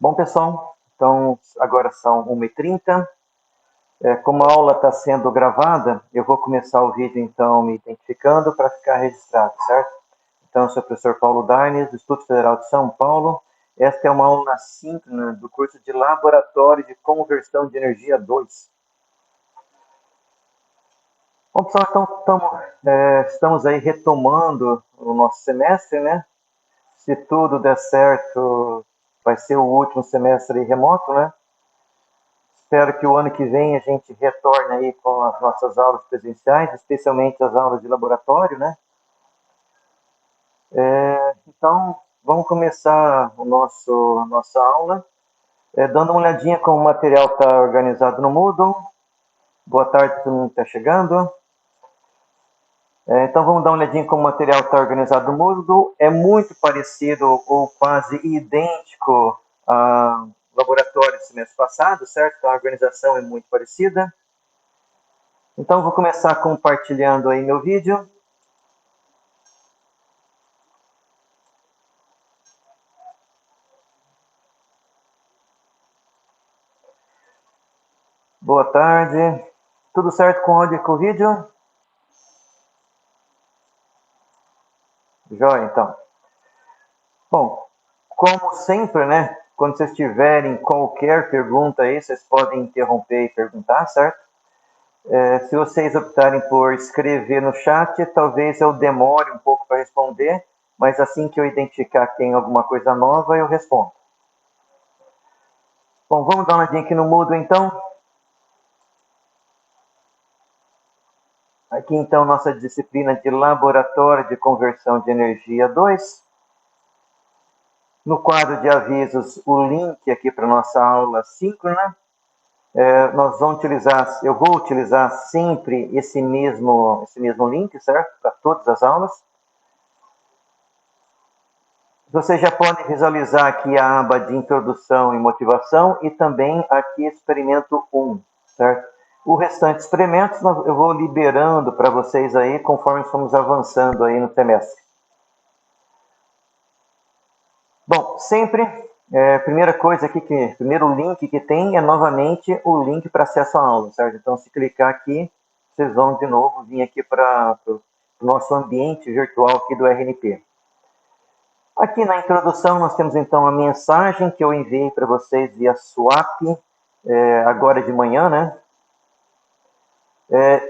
Bom, pessoal, então agora são 1h30. Como a aula está sendo gravada, eu vou começar o vídeo, então, me identificando para ficar registrado, certo? Então, eu sou o professor Paulo Darnes, do Instituto Federal de São Paulo. Esta é uma aula síncrona do curso de Laboratório de Conversão de Energia 2. Bom, pessoal, então, estamos aí retomando o nosso semestre, né? Se tudo der certo, vai ser o último semestre remoto, né? Espero que o ano que vem a gente retorne aí com as nossas aulas presenciais, especialmente as aulas de laboratório, né? Então, vamos começar nossa aula, dando uma olhadinha como o material está organizado no Moodle. Boa tarde, todo mundo que está chegando. Então, vamos dar uma olhadinha como o material está organizado no Moodle. É muito parecido ou quase idêntico ao laboratório do semestre passado, certo? Então, a organização é muito parecida. Então, vou começar compartilhando aí meu vídeo. Boa tarde. Tudo certo com o áudio e com o vídeo? Joia, então. Bom, como sempre, né? Quando vocês tiverem qualquer pergunta aí, vocês podem interromper e perguntar, certo? Se vocês optarem por escrever no chat, talvez eu demore um pouco para responder, mas assim que eu identificar que tem alguma coisa nova, eu respondo. Bom, vamos dar uma olhadinha aqui no Moodle, então. Aqui, então, nossa disciplina de Laboratório de Conversão de Energia 2. No quadro de avisos, o link aqui para nossa aula síncrona. Eu vou utilizar sempre esse mesmo link, certo? Para todas as aulas. Você já pode visualizar aqui a aba de introdução e motivação e também aqui experimento 1, certo? O restante experimentos eu vou liberando para vocês aí conforme estamos avançando aí no semestre. Bom, sempre, primeira coisa aqui, primeiro link que tem é novamente o link para acesso à aula, certo? Então, se clicar aqui, vocês vão de novo vir aqui para o nosso ambiente virtual aqui do RNP. Aqui na introdução nós temos então a mensagem que eu enviei para vocês via Swap, agora de manhã, né?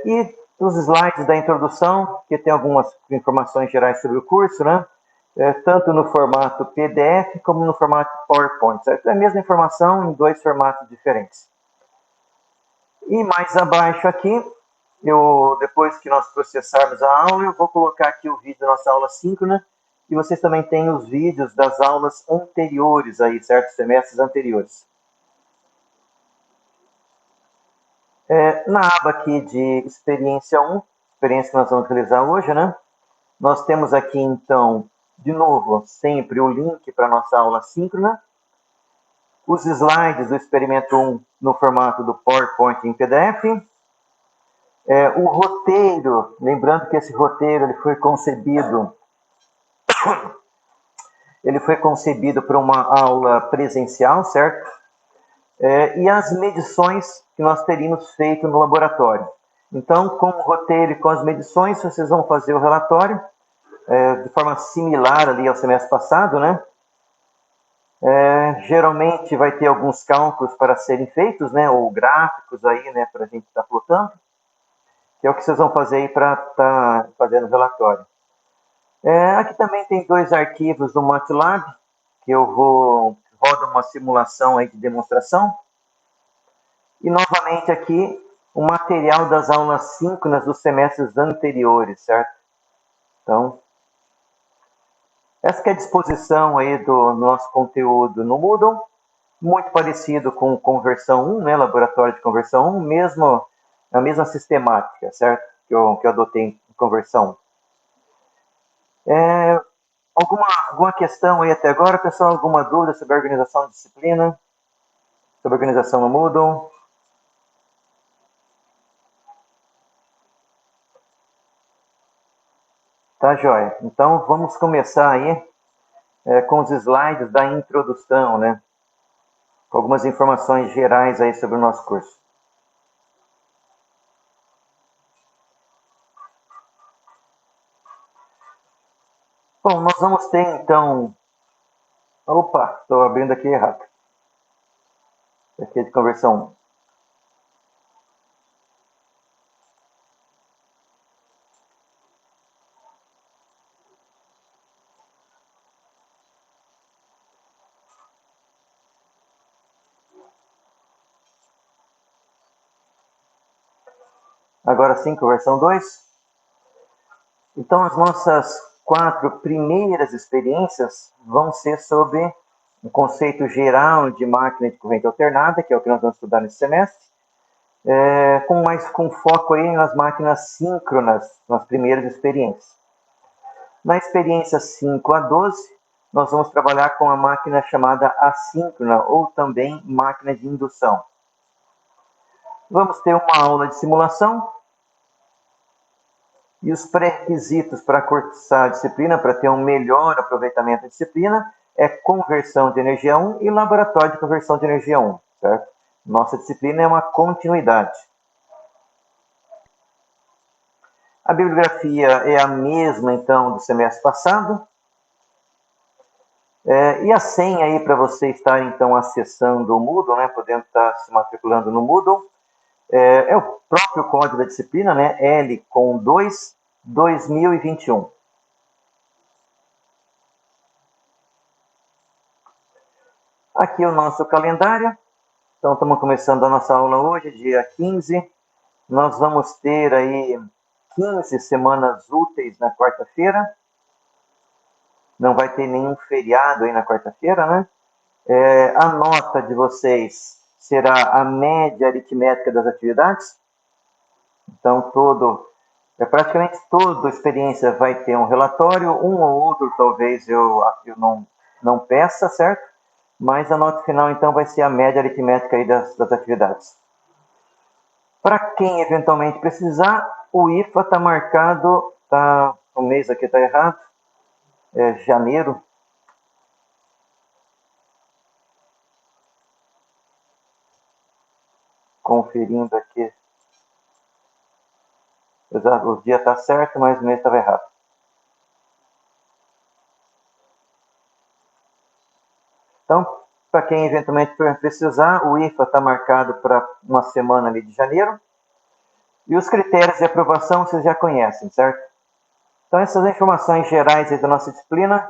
E os slides da introdução, que tem algumas informações gerais sobre o curso, né? Tanto no formato PDF como no formato PowerPoint, certo? É a mesma informação em dois formatos diferentes. E mais abaixo aqui, depois que nós processarmos a aula, eu vou colocar aqui o vídeo da nossa aula síncrona, e vocês também têm os vídeos das aulas anteriores aí, certo? Semestres anteriores. Na aba aqui de experiência 1, experiência que nós vamos realizar hoje, né? Nós temos aqui, então, de novo, sempre o link para a nossa aula síncrona, os slides do experimento 1 no formato do PowerPoint em PDF, o roteiro, lembrando que esse roteiro ele foi concebido para uma aula presencial, certo? E as medições que nós teríamos feito no laboratório. Então, com o roteiro e com as medições, vocês vão fazer o relatório de forma similar ali ao semestre passado, né? Geralmente vai ter alguns cálculos para serem feitos, né? Ou gráficos aí, né? Para a gente estar plotando, que é o que vocês vão fazer aí para estar fazendo o relatório. Aqui também tem dois arquivos do MATLAB, que eu rodo uma simulação aí de demonstração. E novamente aqui o material das aulas síncronas dos semestres anteriores, certo? Então, essa que é a disposição aí do nosso conteúdo no Moodle, muito parecido com conversão 1, né? Laboratório de conversão 1, a mesma sistemática, certo? Que eu adotei em conversão 1. Alguma questão aí até agora, pessoal? Alguma dúvida sobre a organização da disciplina? Sobre a organização no Moodle? Tá, joia. Então, vamos começar aí com os slides da introdução, né? com algumas informações gerais aí sobre o nosso curso. Bom, nós vamos ter então... Opa, estou abrindo aqui errado. Aqui é de conversão 1. Agora sim, conversão 2. Então, as nossas 4 primeiras experiências vão ser sobre um conceito geral de máquina de corrente alternada, que é o que nós vamos estudar nesse semestre, com foco aí nas máquinas síncronas, nas primeiras experiências. Na experiência 5 a 12, nós vamos trabalhar com a máquina chamada assíncrona, ou também máquina de indução. Vamos ter uma aula de simulação, e os pré-requisitos para cursar a disciplina, para ter um melhor aproveitamento da disciplina, é conversão de energia 1 e laboratório de conversão de energia 1, certo? Nossa disciplina é uma continuidade. A bibliografia é a mesma, então, do semestre passado. E a senha aí para você estar, então, acessando o Moodle, né, podendo estar se matriculando no Moodle, é o próprio código da disciplina, né, L com 2, 2021. Aqui é o nosso calendário. Então, estamos começando a nossa aula hoje, dia 15. Nós vamos ter aí 15 semanas úteis na quarta-feira. Não vai ter nenhum feriado aí na quarta-feira, né? A nota de vocês será a média aritmética das atividades. Então, praticamente toda experiência vai ter um relatório, um ou outro talvez eu não peça, certo? Mas a nota final, então, vai ser a média aritmética aí das atividades. Para quem eventualmente precisar, o IFA está marcado, o mês aqui está errado, é janeiro. Conferindo aqui. O dia está certo, mas o mês estava errado. Então, para quem eventualmente precisar, o IFA está marcado para uma semana ali de janeiro. E os critérios de aprovação vocês já conhecem, certo? Então, essas informações gerais aí da nossa disciplina.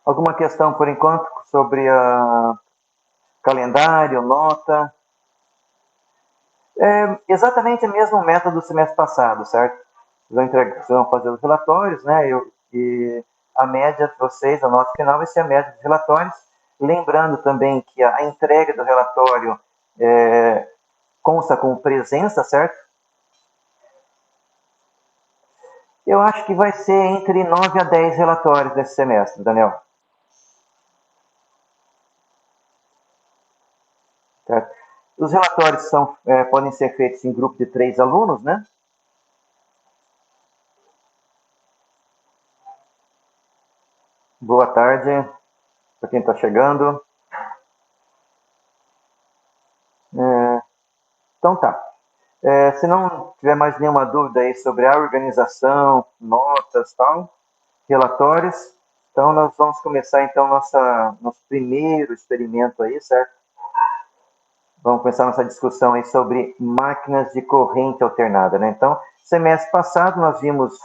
Alguma questão por enquanto sobre calendário, nota? Exatamente o mesmo método do semestre passado, certo? Vocês vão fazer os relatórios, né? E a média de vocês, a nota final, vai ser a média dos relatórios. Lembrando também que a entrega do relatório consta com presença, certo? Eu acho que vai ser entre 9 a 10 relatórios nesse semestre, Daniel. Certo? Os relatórios podem ser feitos em grupo de 3 alunos, né? Boa tarde para quem está chegando. Então tá. Se não tiver mais nenhuma dúvida aí sobre a organização, notas, tal, relatórios, então nós vamos começar então nosso primeiro experimento aí, certo? Vamos começar nossa discussão aí sobre máquinas de corrente alternada, né? Então, semestre passado nós vimos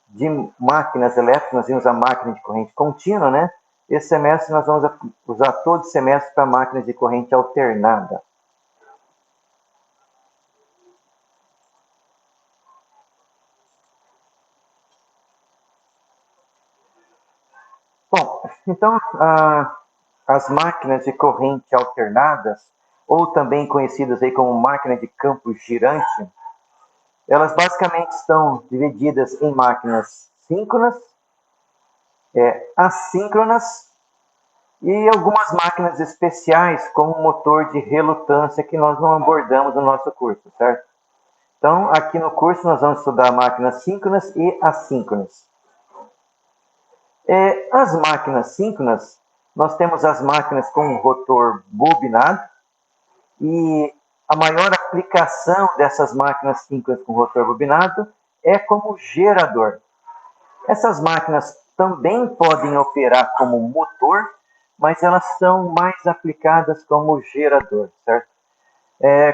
de máquinas elétricas, nós vimos a máquina de corrente contínua, né? Esse semestre nós vamos usar todo o semestre para máquinas de corrente alternada. Bom, então as máquinas de corrente alternadas, ou também conhecidas aí como máquina de campo girante, elas basicamente estão divididas em máquinas síncronas, assíncronas e algumas máquinas especiais como motor de relutância que nós não abordamos no nosso curso, certo? Então, aqui no curso nós vamos estudar máquinas síncronas e assíncronas. As máquinas síncronas, nós temos as máquinas com rotor bobinado, e a maior aplicação dessas máquinas síncronas com rotor bobinado é como gerador. Essas máquinas também podem operar como motor, mas elas são mais aplicadas como gerador, certo?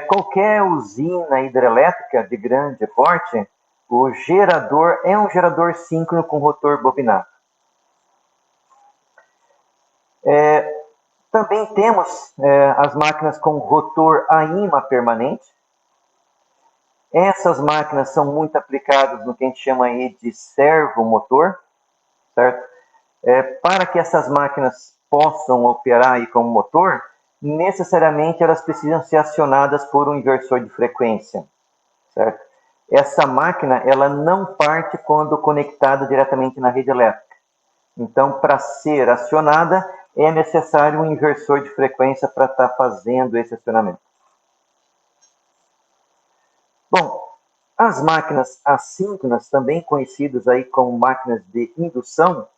Qualquer usina hidrelétrica de grande porte, o gerador é um gerador síncrono com rotor bobinado. Também temos as máquinas com rotor a imã permanente. Essas máquinas são muito aplicadas no que a gente chama aí de servomotor, certo? Para que essas máquinas possam operar aí como motor, necessariamente elas precisam ser acionadas por um inversor de frequência, certo? Essa máquina ela não parte quando conectada diretamente na rede elétrica. Então, para ser acionada, é necessário um inversor de frequência para estar fazendo esse acionamento. Bom, as máquinas assíncronas, também conhecidas aí como máquinas de indução,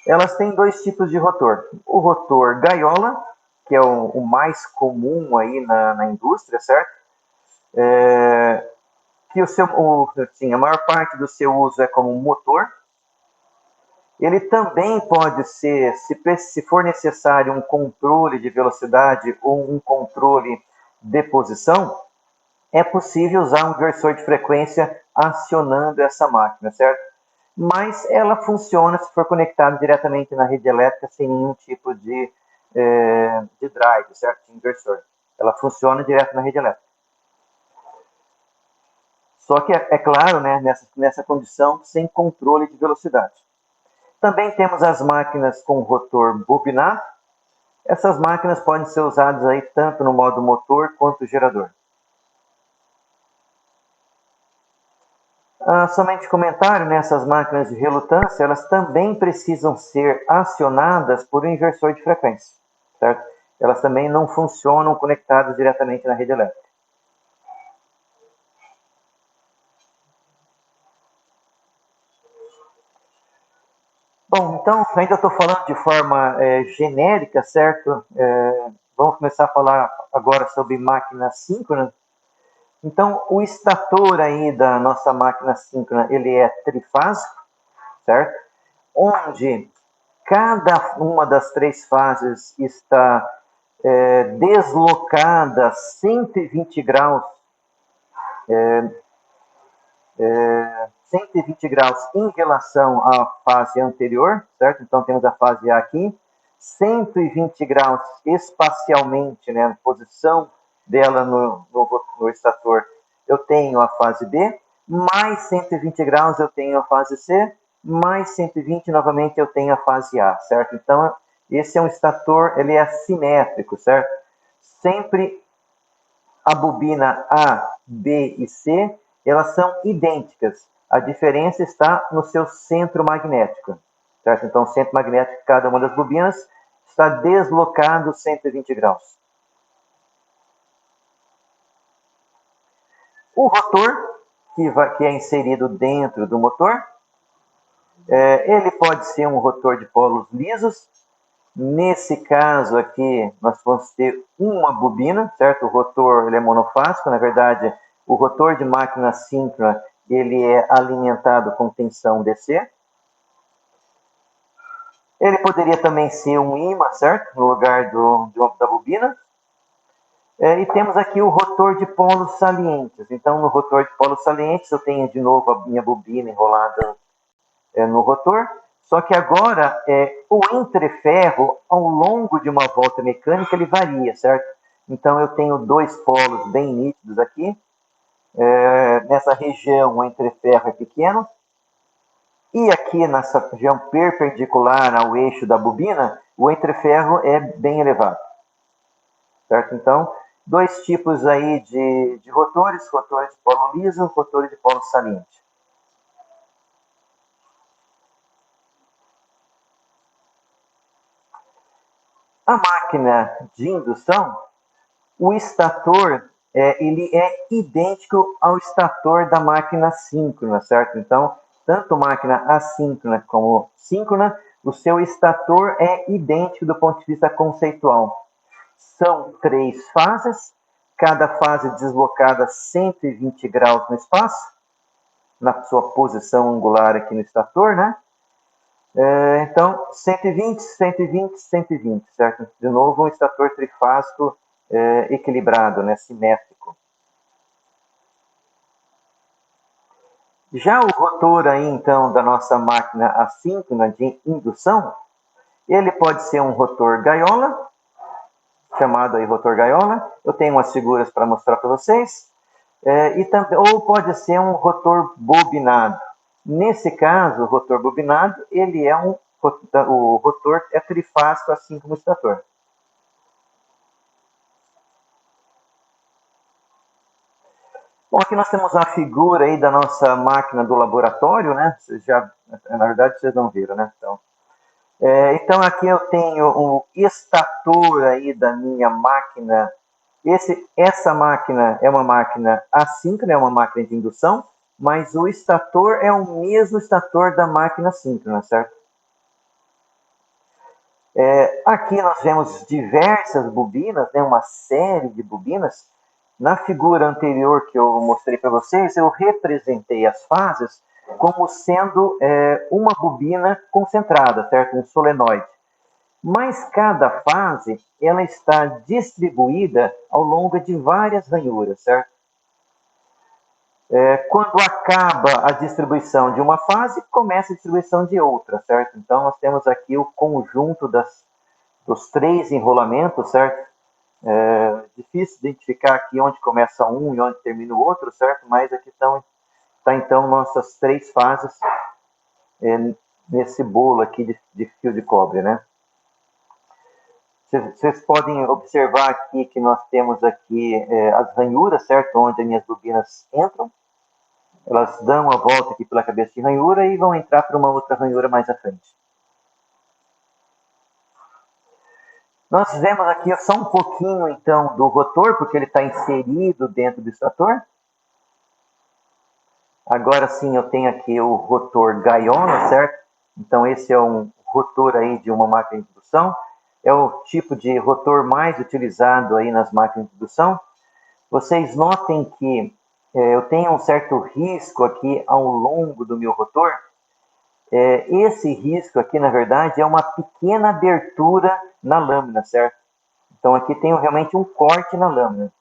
elas têm dois tipos de rotor. O rotor gaiola, que é o mais comum aí na indústria, certo? Que a maior parte do seu uso é como motor. Ele também pode ser, se for necessário, um controle de velocidade ou um controle de posição, é possível usar um inversor de frequência acionando essa máquina, certo? Mas ela funciona se for conectada diretamente na rede elétrica sem nenhum tipo de drive, certo? De inversor. Ela funciona direto na rede elétrica. Só que, é claro, né, nessa condição, sem controle de velocidade. Também temos as máquinas com rotor bobinado. Essas máquinas podem ser usadas aí tanto no modo motor quanto gerador. Somente comentário, nessas máquinas de relutância, elas também precisam ser acionadas por um inversor de frequência, certo? Elas também não funcionam conectadas diretamente na rede elétrica. Bom, então, ainda estou falando de forma genérica, certo? Vamos começar a falar agora sobre máquina síncrona. Então, o estator aí da nossa máquina síncrona, ele é trifásico, certo? Onde cada uma das três fases está deslocada 120 graus, 120 graus em relação à fase anterior, certo? Então temos a fase A aqui, 120 graus espacialmente, né, na posição dela no estator, eu tenho a fase B, mais 120 graus eu tenho a fase C, mais 120 novamente eu tenho a fase A, certo? Então esse é um estator, ele é assimétrico, certo? Sempre a bobina A, B e C, elas são idênticas. A diferença está no seu centro magnético, certo? Então, o centro magnético de cada uma das bobinas está deslocado 120 graus. O rotor, que é inserido dentro do motor, ele pode ser um rotor de polos lisos. Nesse caso aqui, nós vamos ter uma bobina, certo? O rotor ele é monofásico, na verdade, o rotor de máquina síncrona ele é alimentado com tensão DC. Ele poderia também ser um ímã, certo? No lugar da bobina. E temos aqui o rotor de polos salientes. Então, no rotor de polos salientes, eu tenho de novo a minha bobina enrolada no rotor. Só que agora, o entreferro, ao longo de uma volta mecânica, ele varia, certo? Então, eu tenho dois polos bem nítidos aqui. Nessa região, o entreferro é pequeno. E aqui, nessa região perpendicular ao eixo da bobina, o entreferro é bem elevado, certo? Então, dois tipos aí de rotores, rotores de polo liso, rotores de polo saliente. A máquina de indução, o estator ele é idêntico ao estator da máquina síncrona, certo? Então, tanto máquina assíncrona como síncrona, o seu estator é idêntico do ponto de vista conceitual. São 3 fases, cada fase deslocada 120 graus no espaço, na sua posição angular aqui no estator, né? Então, 120, 120, 120, certo? De novo, um estator trifásico equilibrado, né? Simétrico. Já o rotor aí, então, da nossa máquina assíncrona de indução, ele pode ser um rotor gaiola, chamado aí rotor gaiola. Eu tenho umas figuras para mostrar para vocês. Ou pode ser um rotor bobinado. Nesse caso, o rotor bobinado, ele é o rotor é trifásico, assim como o estator. Bom, aqui nós temos a figura aí da nossa máquina do laboratório, né? Na verdade, vocês não viram, né? Então aqui eu tenho o estator aí da minha máquina. Essa máquina é uma máquina assíncrona, é uma máquina de indução, mas o estator é o mesmo estator da máquina síncrona, certo? Aqui nós vemos diversas bobinas, né, uma série de bobinas. Na figura anterior que eu mostrei para vocês, eu representei as fases como sendo uma bobina concentrada, certo? Um solenoide. Mas cada fase ela está distribuída ao longo de várias ranhuras, certo? Quando acaba a distribuição de uma fase, começa a distribuição de outra, certo? Então, nós temos aqui o conjunto dos 3 enrolamentos, certo? Difícil identificar aqui onde começa um e onde termina o outro, certo? Mas aqui tá então nossas 3 fases nesse bolo aqui de fio de cobre, né? Vocês podem observar aqui que nós temos aqui as ranhuras, certo? Onde as minhas bobinas entram. Elas dão a volta aqui pela cabeça de ranhura e vão entrar para uma outra ranhura mais à frente. Nós fizemos aqui só um pouquinho, então, do rotor, porque ele está inserido dentro do estator. Agora sim, eu tenho aqui o rotor gaiola, certo? Então, esse é um rotor aí de uma máquina de indução. É o tipo de rotor mais utilizado aí nas máquinas de indução. Vocês notem que eu tenho um certo risco aqui ao longo do meu rotor. Esse risco aqui, na verdade, é uma pequena abertura na lâmina, certo? Então, aqui tem realmente um corte na lâmina.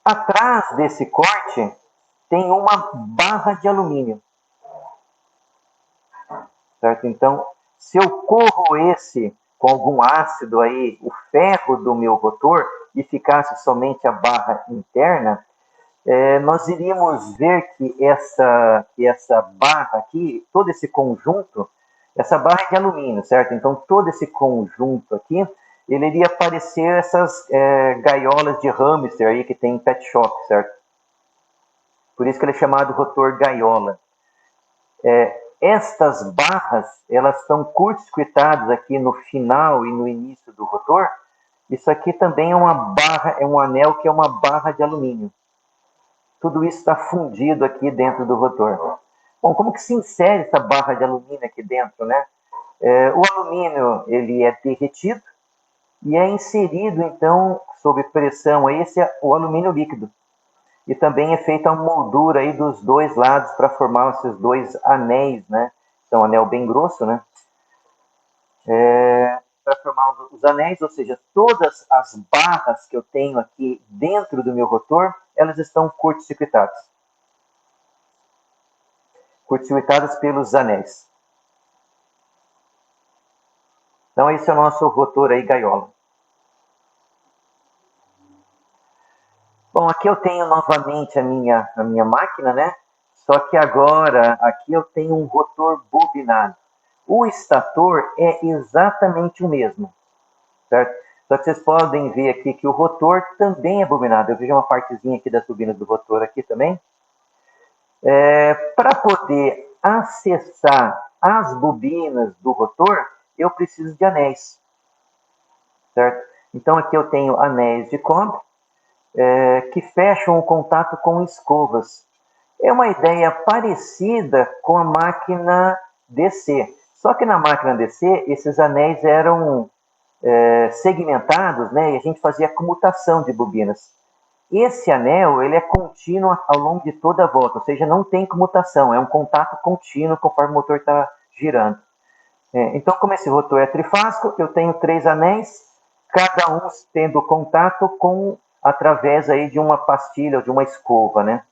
Atrás desse corte tem uma barra de alumínio, certo? Então, se eu corro esse com algum ácido aí, o ferro do meu rotor, e ficasse somente a barra interna, nós iríamos ver que essa barra aqui, todo esse conjunto, essa barra é de alumínio, certo? Então, todo esse conjunto aqui, ele iria parecer essas gaiolas de hamster aí que tem em pet shop, certo? Por isso que ele é chamado rotor gaiola. Estas barras, elas estão curto-circuitadas aqui no final e no início do rotor. Isso aqui também é uma barra, é um anel que é uma barra de alumínio. Tudo isso está fundido aqui dentro do rotor. Bom, como que se insere essa barra de alumínio aqui dentro, né? O alumínio ele é derretido e é inserido então sob pressão o alumínio líquido. E também é feita a moldura aí dos 2 lados para formar esses 2 anéis, né? Então, anel bem grosso, né? Para formar os anéis, ou seja, todas as barras que eu tenho aqui dentro do meu rotor, elas estão curto-circuitadas. Curto-circuitadas pelos anéis. Então, esse é o nosso rotor aí, gaiola. Bom, aqui eu tenho novamente a minha máquina, né? Só que agora, aqui eu tenho um rotor bobinado. O estator é exatamente o mesmo, certo? Só que vocês podem ver aqui que o rotor também é bobinado. Eu vejo uma partezinha aqui das bobinas do rotor aqui também. Para poder acessar as bobinas do rotor, eu preciso de anéis, certo? Então aqui eu tenho anéis de cobre. que fecham o contato com escovas. É uma ideia parecida com a máquina DC. Só que na máquina DC, esses anéis eram segmentados, né? E a gente fazia comutação de bobinas. Esse anel ele é contínuo ao longo de toda a volta, ou seja, não tem comutação, é um contato contínuo conforme o motor está girando. Então, como esse rotor é trifásico, eu tenho 3 anéis, cada um tendo contato através aí de uma pastilha ou de uma escova, né?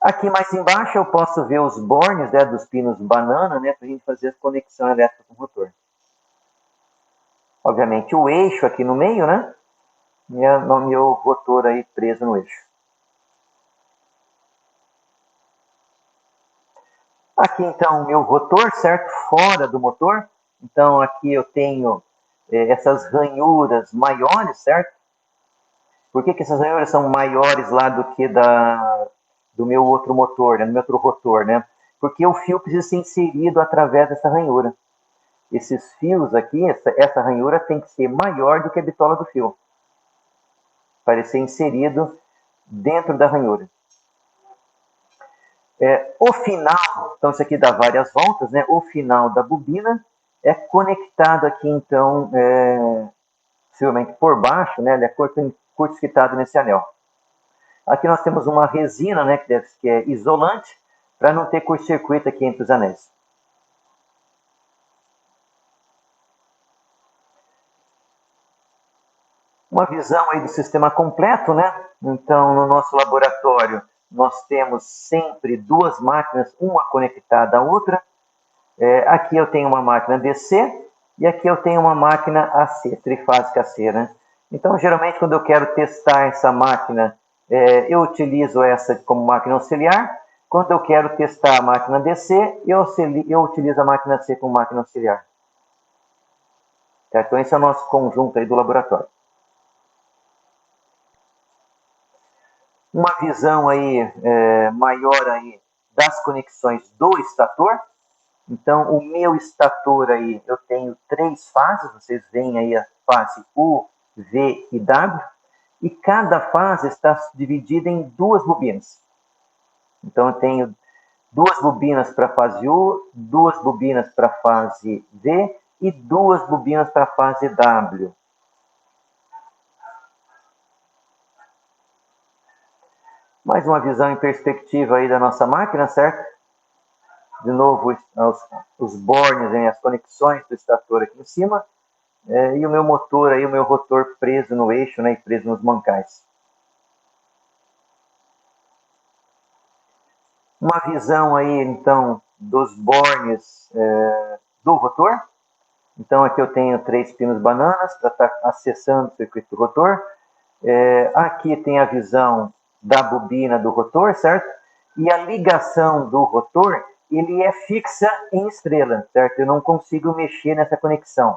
Aqui mais embaixo eu posso ver os bornes, né, dos pinos banana, né, para a gente fazer a conexão elétrica com o rotor. Obviamente o eixo aqui no meio, né? Meu rotor aí preso no eixo. Aqui então o meu rotor, certo? Fora do motor. Então aqui eu tenho essas ranhuras maiores, certo? Por que essas ranhuras são maiores lá do que do meu outro motor, né? Do meu outro rotor, né? Porque o fio precisa ser inserido através dessa ranhura. Esses fios aqui, essa ranhura tem que ser maior do que a bitola do fio, para ser inserido dentro da ranhura. O final, então isso aqui dá várias voltas, né? O final da bobina é conectado aqui, então, possivelmente por baixo, né? Ele é curto-circuitado nesse anel. Aqui nós temos uma resina, né? Que é isolante, para não ter curto-circuito aqui entre os anéis. Uma visão aí do sistema completo, né? Então, no nosso laboratório, nós temos sempre 2 máquinas, uma conectada à outra. Aqui eu tenho uma máquina DC e aqui eu tenho uma máquina AC, trifásica AC, né? Então, geralmente, quando eu quero testar essa máquina, eu utilizo essa como máquina auxiliar. Quando eu quero testar a máquina DC, eu utilizo a máquina AC como máquina auxiliar. Então, esse é o nosso conjunto aí do laboratório. Uma visão aí maior aí das conexões do estator. Então, o meu estator aí, eu tenho 3 fases, vocês veem aí a fase U, V e W, e cada fase está dividida em 2 bobinas. Então, eu tenho 2 bobinas para a fase U, 2 bobinas para a fase V e 2 bobinas para a fase W. Mais uma visão em perspectiva aí da nossa máquina, certo? De novo, os bornes, hein, as conexões do estator aqui em cima, e o meu motor aí, o meu rotor preso no eixo, né, e preso nos mancais. Uma visão aí, então, dos bornes do rotor. Então, aqui eu tenho 3 pinos bananas para estar acessando o circuito do rotor. Aqui tem a visão da bobina do rotor, certo? E a ligação do rotor, ele é fixa em estrela, certo? Eu não consigo mexer nessa conexão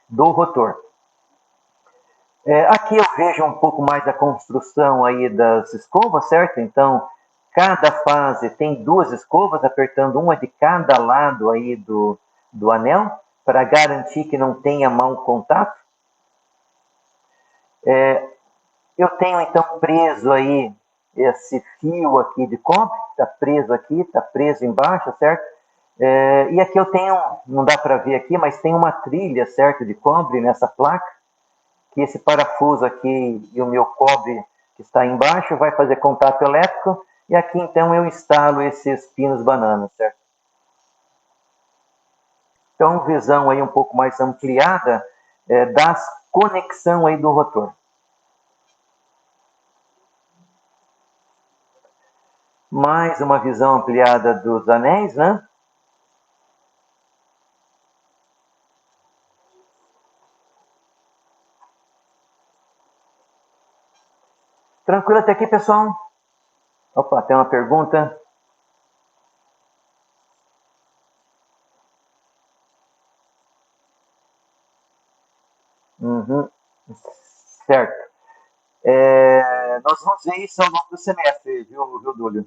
do rotor. Aqui eu vejo um pouco mais da construção aí das escovas, certo? Então, cada fase tem 2 escovas, apertando uma de cada lado aí do anel, para garantir que não tenha mau contato. Eu tenho então preso aí esse fio aqui de cobre, está preso aqui, está preso embaixo, certo? E aqui eu tenho, não dá para ver aqui, mas tem uma trilha, certo, de cobre nessa placa, que esse parafuso aqui e o meu cobre que está embaixo vai fazer contato elétrico, e aqui então eu instalo esses pinos bananas, certo? Então, visão aí um pouco mais ampliada das conexão aí do rotor. Mais uma visão ampliada dos anéis, né? Tranquilo até aqui, pessoal? Opa, tem uma pergunta? Uhum. Certo. Nós vamos ver isso ao longo do semestre, viu Dúlio?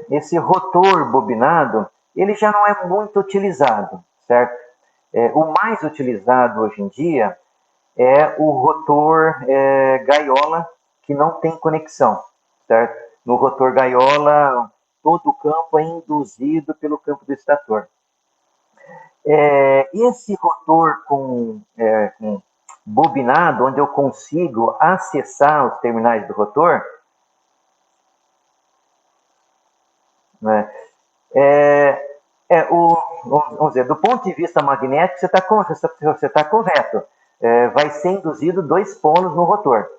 Esse rotor bobinado, ele já não é muito utilizado, certo? O mais utilizado hoje em dia é o rotor gaiola, que não tem conexão, certo? No rotor gaiola, todo o campo é induzido pelo campo do estator. Esse rotor com bobinado, onde eu consigo acessar os terminais do rotor, né, vamos dizer, do ponto de vista magnético, você tá correto. Vai ser induzido dois polos no rotor.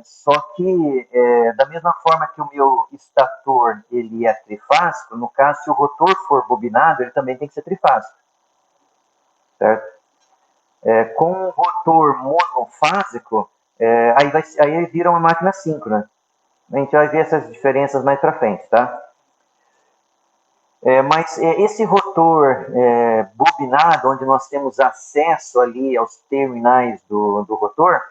Só que, da mesma forma que o meu estator ele é trifásico, no caso, se o rotor for bobinado, ele também tem que ser trifásico. Certo? Com um rotor monofásico, aí vira uma máquina síncrona. A gente vai ver essas diferenças mais para frente, tá? Mas esse rotor bobinado, onde nós temos acesso ali aos terminais do rotor,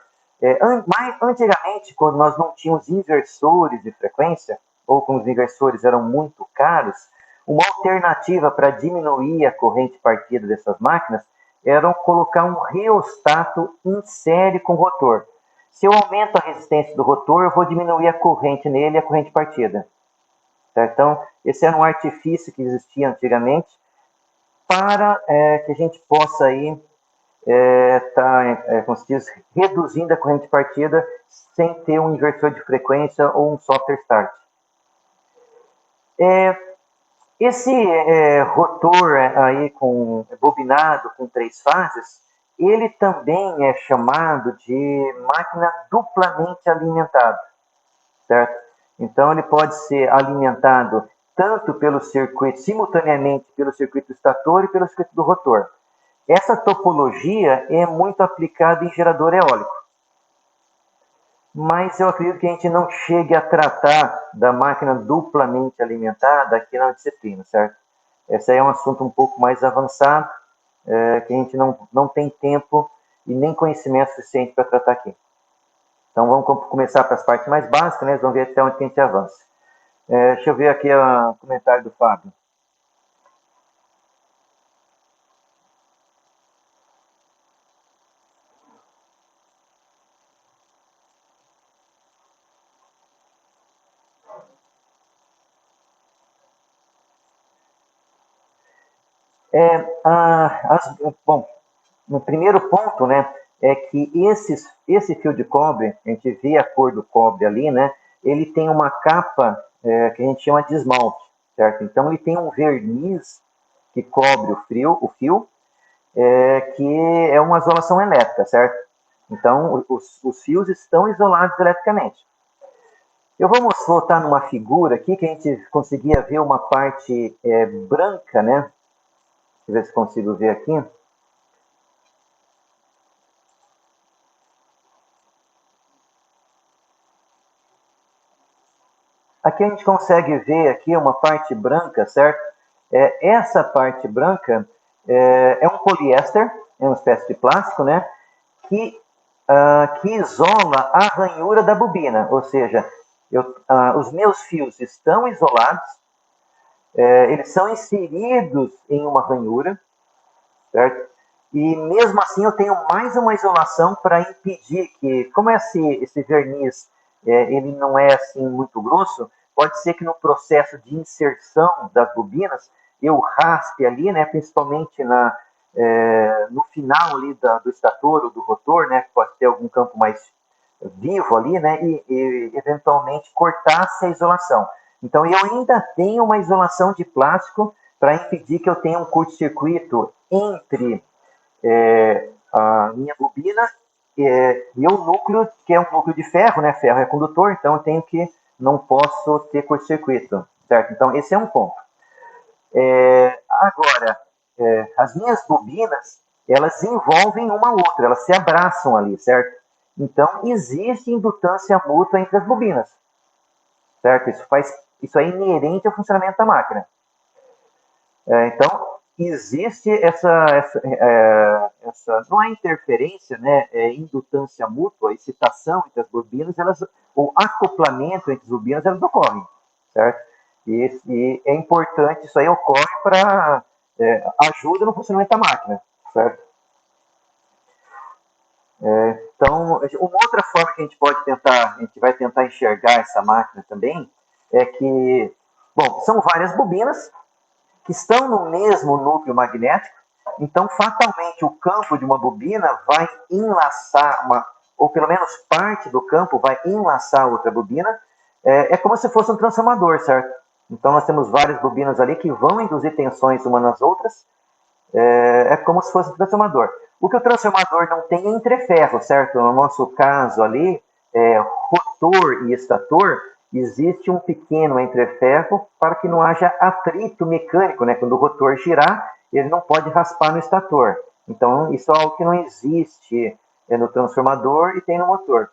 antigamente, quando nós não tínhamos inversores de frequência, ou quando os inversores eram muito caros, uma alternativa para diminuir a corrente partida dessas máquinas era colocar um reostato em série com o rotor. Se eu aumento a resistência do rotor, eu vou diminuir a corrente nele e a corrente partida. Então, esse era um artifício que existia antigamente para que a gente possa aí como se diz, reduzindo a corrente partida sem ter um inversor de frequência ou um software start. Esse rotor aí bobinado com 3 fases, ele também é chamado de máquina duplamente alimentada, certo? Então ele pode ser alimentado tanto pelo circuito, simultaneamente pelo circuito do estator e pelo circuito do rotor. Essa topologia é muito aplicada em gerador eólico. Mas eu acredito que a gente não chegue a tratar da máquina duplamente alimentada aqui na disciplina, certo? Esse aí é um assunto um pouco mais avançado, que a gente não tem tempo e nem conhecimento suficiente para tratar aqui. Então vamos começar para as partes mais básicas, né? Vamos ver até onde a gente avança. Deixa eu ver aqui o comentário do Fábio. Bom, no primeiro ponto, né, é que esse fio de cobre, a gente vê a cor do cobre ali, né, ele tem uma capa que a gente chama de esmalte, certo? Então ele tem um verniz que cobre o fio, que é uma isolação elétrica, certo? Então os fios estão isolados eletricamente. Eu vou voltar numa figura aqui que a gente conseguia ver uma parte branca, né? Deixa eu ver se consigo ver aqui. Aqui a gente consegue ver aqui uma parte branca, certo? Essa parte branca é um poliéster, é uma espécie de plástico, né? Que isola a ranhura da bobina, ou seja, os meus fios estão isolados, eles são inseridos em uma ranhura, certo? E mesmo assim eu tenho mais uma isolação para impedir que, como esse verniz ele não é assim muito grosso, pode ser que no processo de inserção das bobinas eu raspe ali, né, principalmente no final ali do estator ou do rotor, né, que pode ter algum campo mais vivo ali, né, e eventualmente cortasse a isolação. Então eu ainda tenho uma isolação de plástico para impedir que eu tenha um curto-circuito entre a minha bobina e o núcleo, que é um núcleo de ferro, né? Ferro é condutor, então não posso ter curto-circuito, certo? Então esse é um ponto. Agora, as minhas bobinas, elas envolvem uma outra, elas se abraçam ali, certo? Então existe indutância mútua entre as bobinas, certo? Isso é inerente ao funcionamento da máquina. Então existe não é interferência, né, indutância mútua, excitação entre as bobinas, o acoplamento entre as bobinas, elas ocorrem, certo? E é importante, isso aí ocorre para ajuda no funcionamento da máquina, certo? Então, uma outra forma que a gente pode tentar, a gente vai tentar enxergar essa máquina também, é que, bom, são várias bobinas que estão no mesmo núcleo magnético, então fatalmente o campo de uma bobina vai enlaçar, ou pelo menos parte do campo vai enlaçar outra bobina, é como se fosse um transformador, certo? Então nós temos várias bobinas ali que vão induzir tensões umas nas outras, é como se fosse um transformador. O que o transformador não tem é entreferro, certo? No nosso caso ali, rotor e estator, existe um pequeno entreferro para que não haja atrito mecânico, né? Quando o rotor girar, ele não pode raspar no estator. Então, isso é algo que não existe no transformador e tem no motor.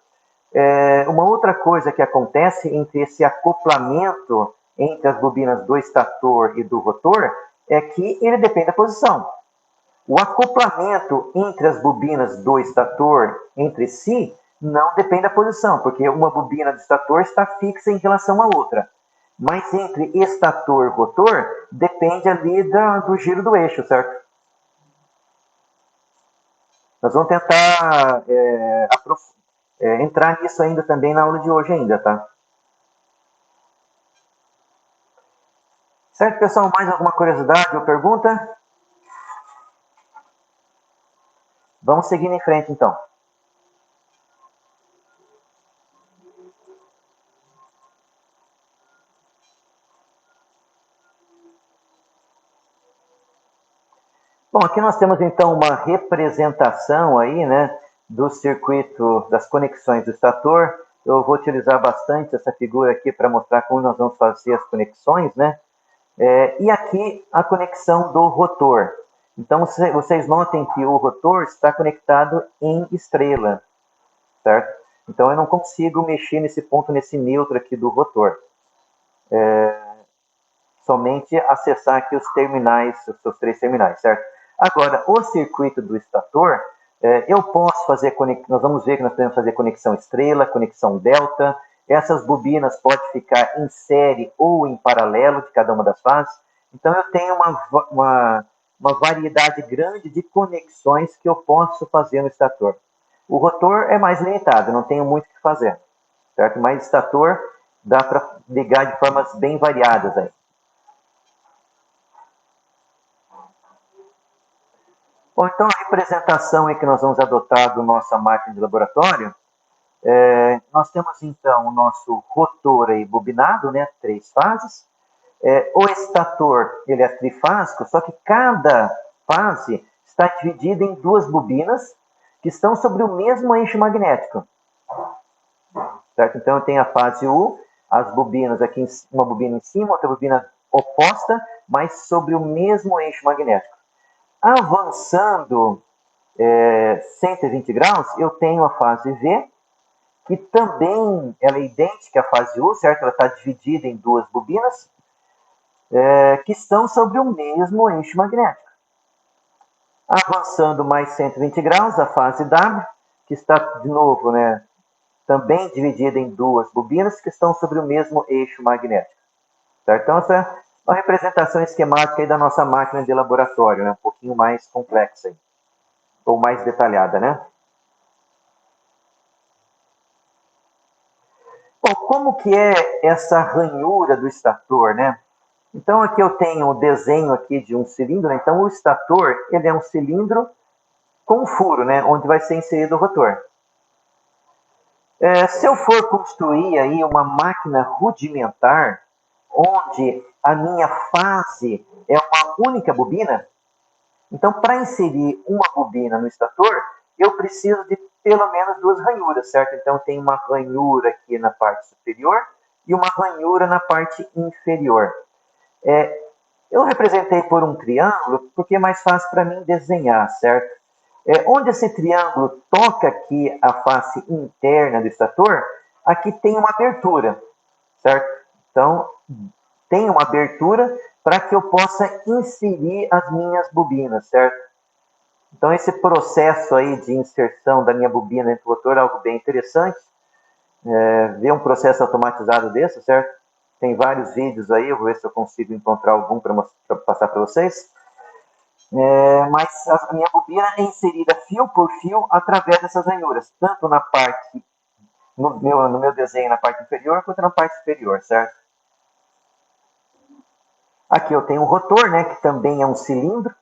Uma outra coisa que acontece entre esse acoplamento entre as bobinas do estator e do rotor é que ele depende da posição. O acoplamento entre as bobinas do estator entre si não depende da posição, porque uma bobina do estator está fixa em relação à outra. Mas entre estator e rotor, depende ali do giro do eixo, certo? Nós vamos tentar entrar nisso ainda também na aula de hoje ainda, tá? Certo, pessoal? Mais alguma curiosidade ou pergunta? Vamos seguir em frente, então. Bom, aqui nós temos então uma representação aí, né, do circuito das conexões do estator. Eu vou utilizar bastante essa figura aqui para mostrar como nós vamos fazer as conexões, né? E aqui a conexão do rotor. Então vocês notem que o rotor está conectado em estrela, certo? Então eu não consigo mexer nesse ponto, nesse neutro aqui do rotor. Somente acessar aqui os terminais, os seus 3 terminais, certo? Agora, o circuito do estator, eu posso fazer nós vamos ver que nós podemos fazer conexão estrela, conexão delta. Essas bobinas podem ficar em série ou em paralelo de cada uma das fases. Então, eu tenho uma variedade grande de conexões que eu posso fazer no estator. O rotor é mais limitado, não tenho muito o que fazer, certo? Mas estator dá para ligar de formas bem variadas aí. Bom, então a representação que nós vamos adotar do nossa máquina de laboratório, nós temos então o nosso rotor aí bobinado, né, 3 fases. O estator, ele é trifásico, só que cada fase está dividida em 2 bobinas que estão sobre o mesmo eixo magnético. Certo? Então eu tenho a fase U, as bobinas aqui, uma bobina em cima, outra bobina oposta, mas sobre o mesmo eixo magnético. Avançando 120 graus, eu tenho a fase V, que também ela é idêntica à fase U, certo? Ela está dividida em 2 bobinas, que estão sobre o mesmo eixo magnético. Avançando mais 120 graus, a fase W, que está de novo, né, também dividida em 2 bobinas que estão sobre o mesmo eixo magnético. Certo? Então, essa é uma representação esquemática aí da nossa máquina de laboratório, né? Um pouquinho mais complexa aí, ou mais detalhada, né? Bom, como que é essa ranhura do estator, né? Então aqui eu tenho o desenho aqui de um cilindro, né? Então o estator, ele é um cilindro com um furo, né? Onde vai ser inserido o rotor. Se eu for construir aí uma máquina rudimentar, onde a minha fase é uma única bobina, então para inserir uma bobina no estator, eu preciso de pelo menos 2 ranhuras, certo? Então tem uma ranhura aqui na parte superior e uma ranhura na parte inferior. Eu representei por um triângulo porque é mais fácil para mim desenhar, certo? Onde esse triângulo toca aqui a face interna do estator, aqui tem uma abertura, certo? Então, tem uma abertura para que eu possa inserir as minhas bobinas, certo? Então, esse processo aí de inserção da minha bobina dentro do rotor é algo bem interessante. Ver um processo automatizado desse, certo? Tem vários vídeos aí, eu vou ver se eu consigo encontrar algum para passar para vocês. Mas a minha bobina é inserida fio por fio através dessas ranhuras, tanto na parte, no meu desenho na parte inferior, quanto na parte superior, certo? Aqui eu tenho um rotor, né, que também é um cilindro,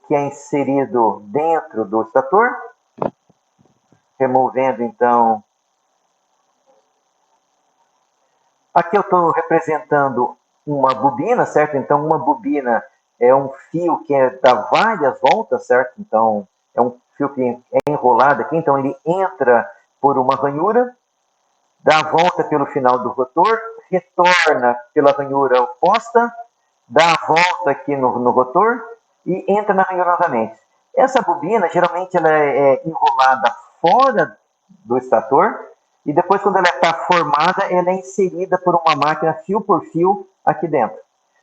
que é inserido dentro do estator, removendo então. Aqui eu estou representando uma bobina, certo? Então uma bobina é um fio que dá várias voltas, certo? Então é um fio que é enrolado aqui, então ele entra por uma ranhura, dá a volta pelo final do rotor, retorna pela ranhura oposta, dá a volta aqui no rotor e entra na ranhura novamente. Essa bobina, geralmente, ela é enrolada fora do estator e depois, quando ela está formada, ela é inserida por uma máquina fio por fio aqui dentro.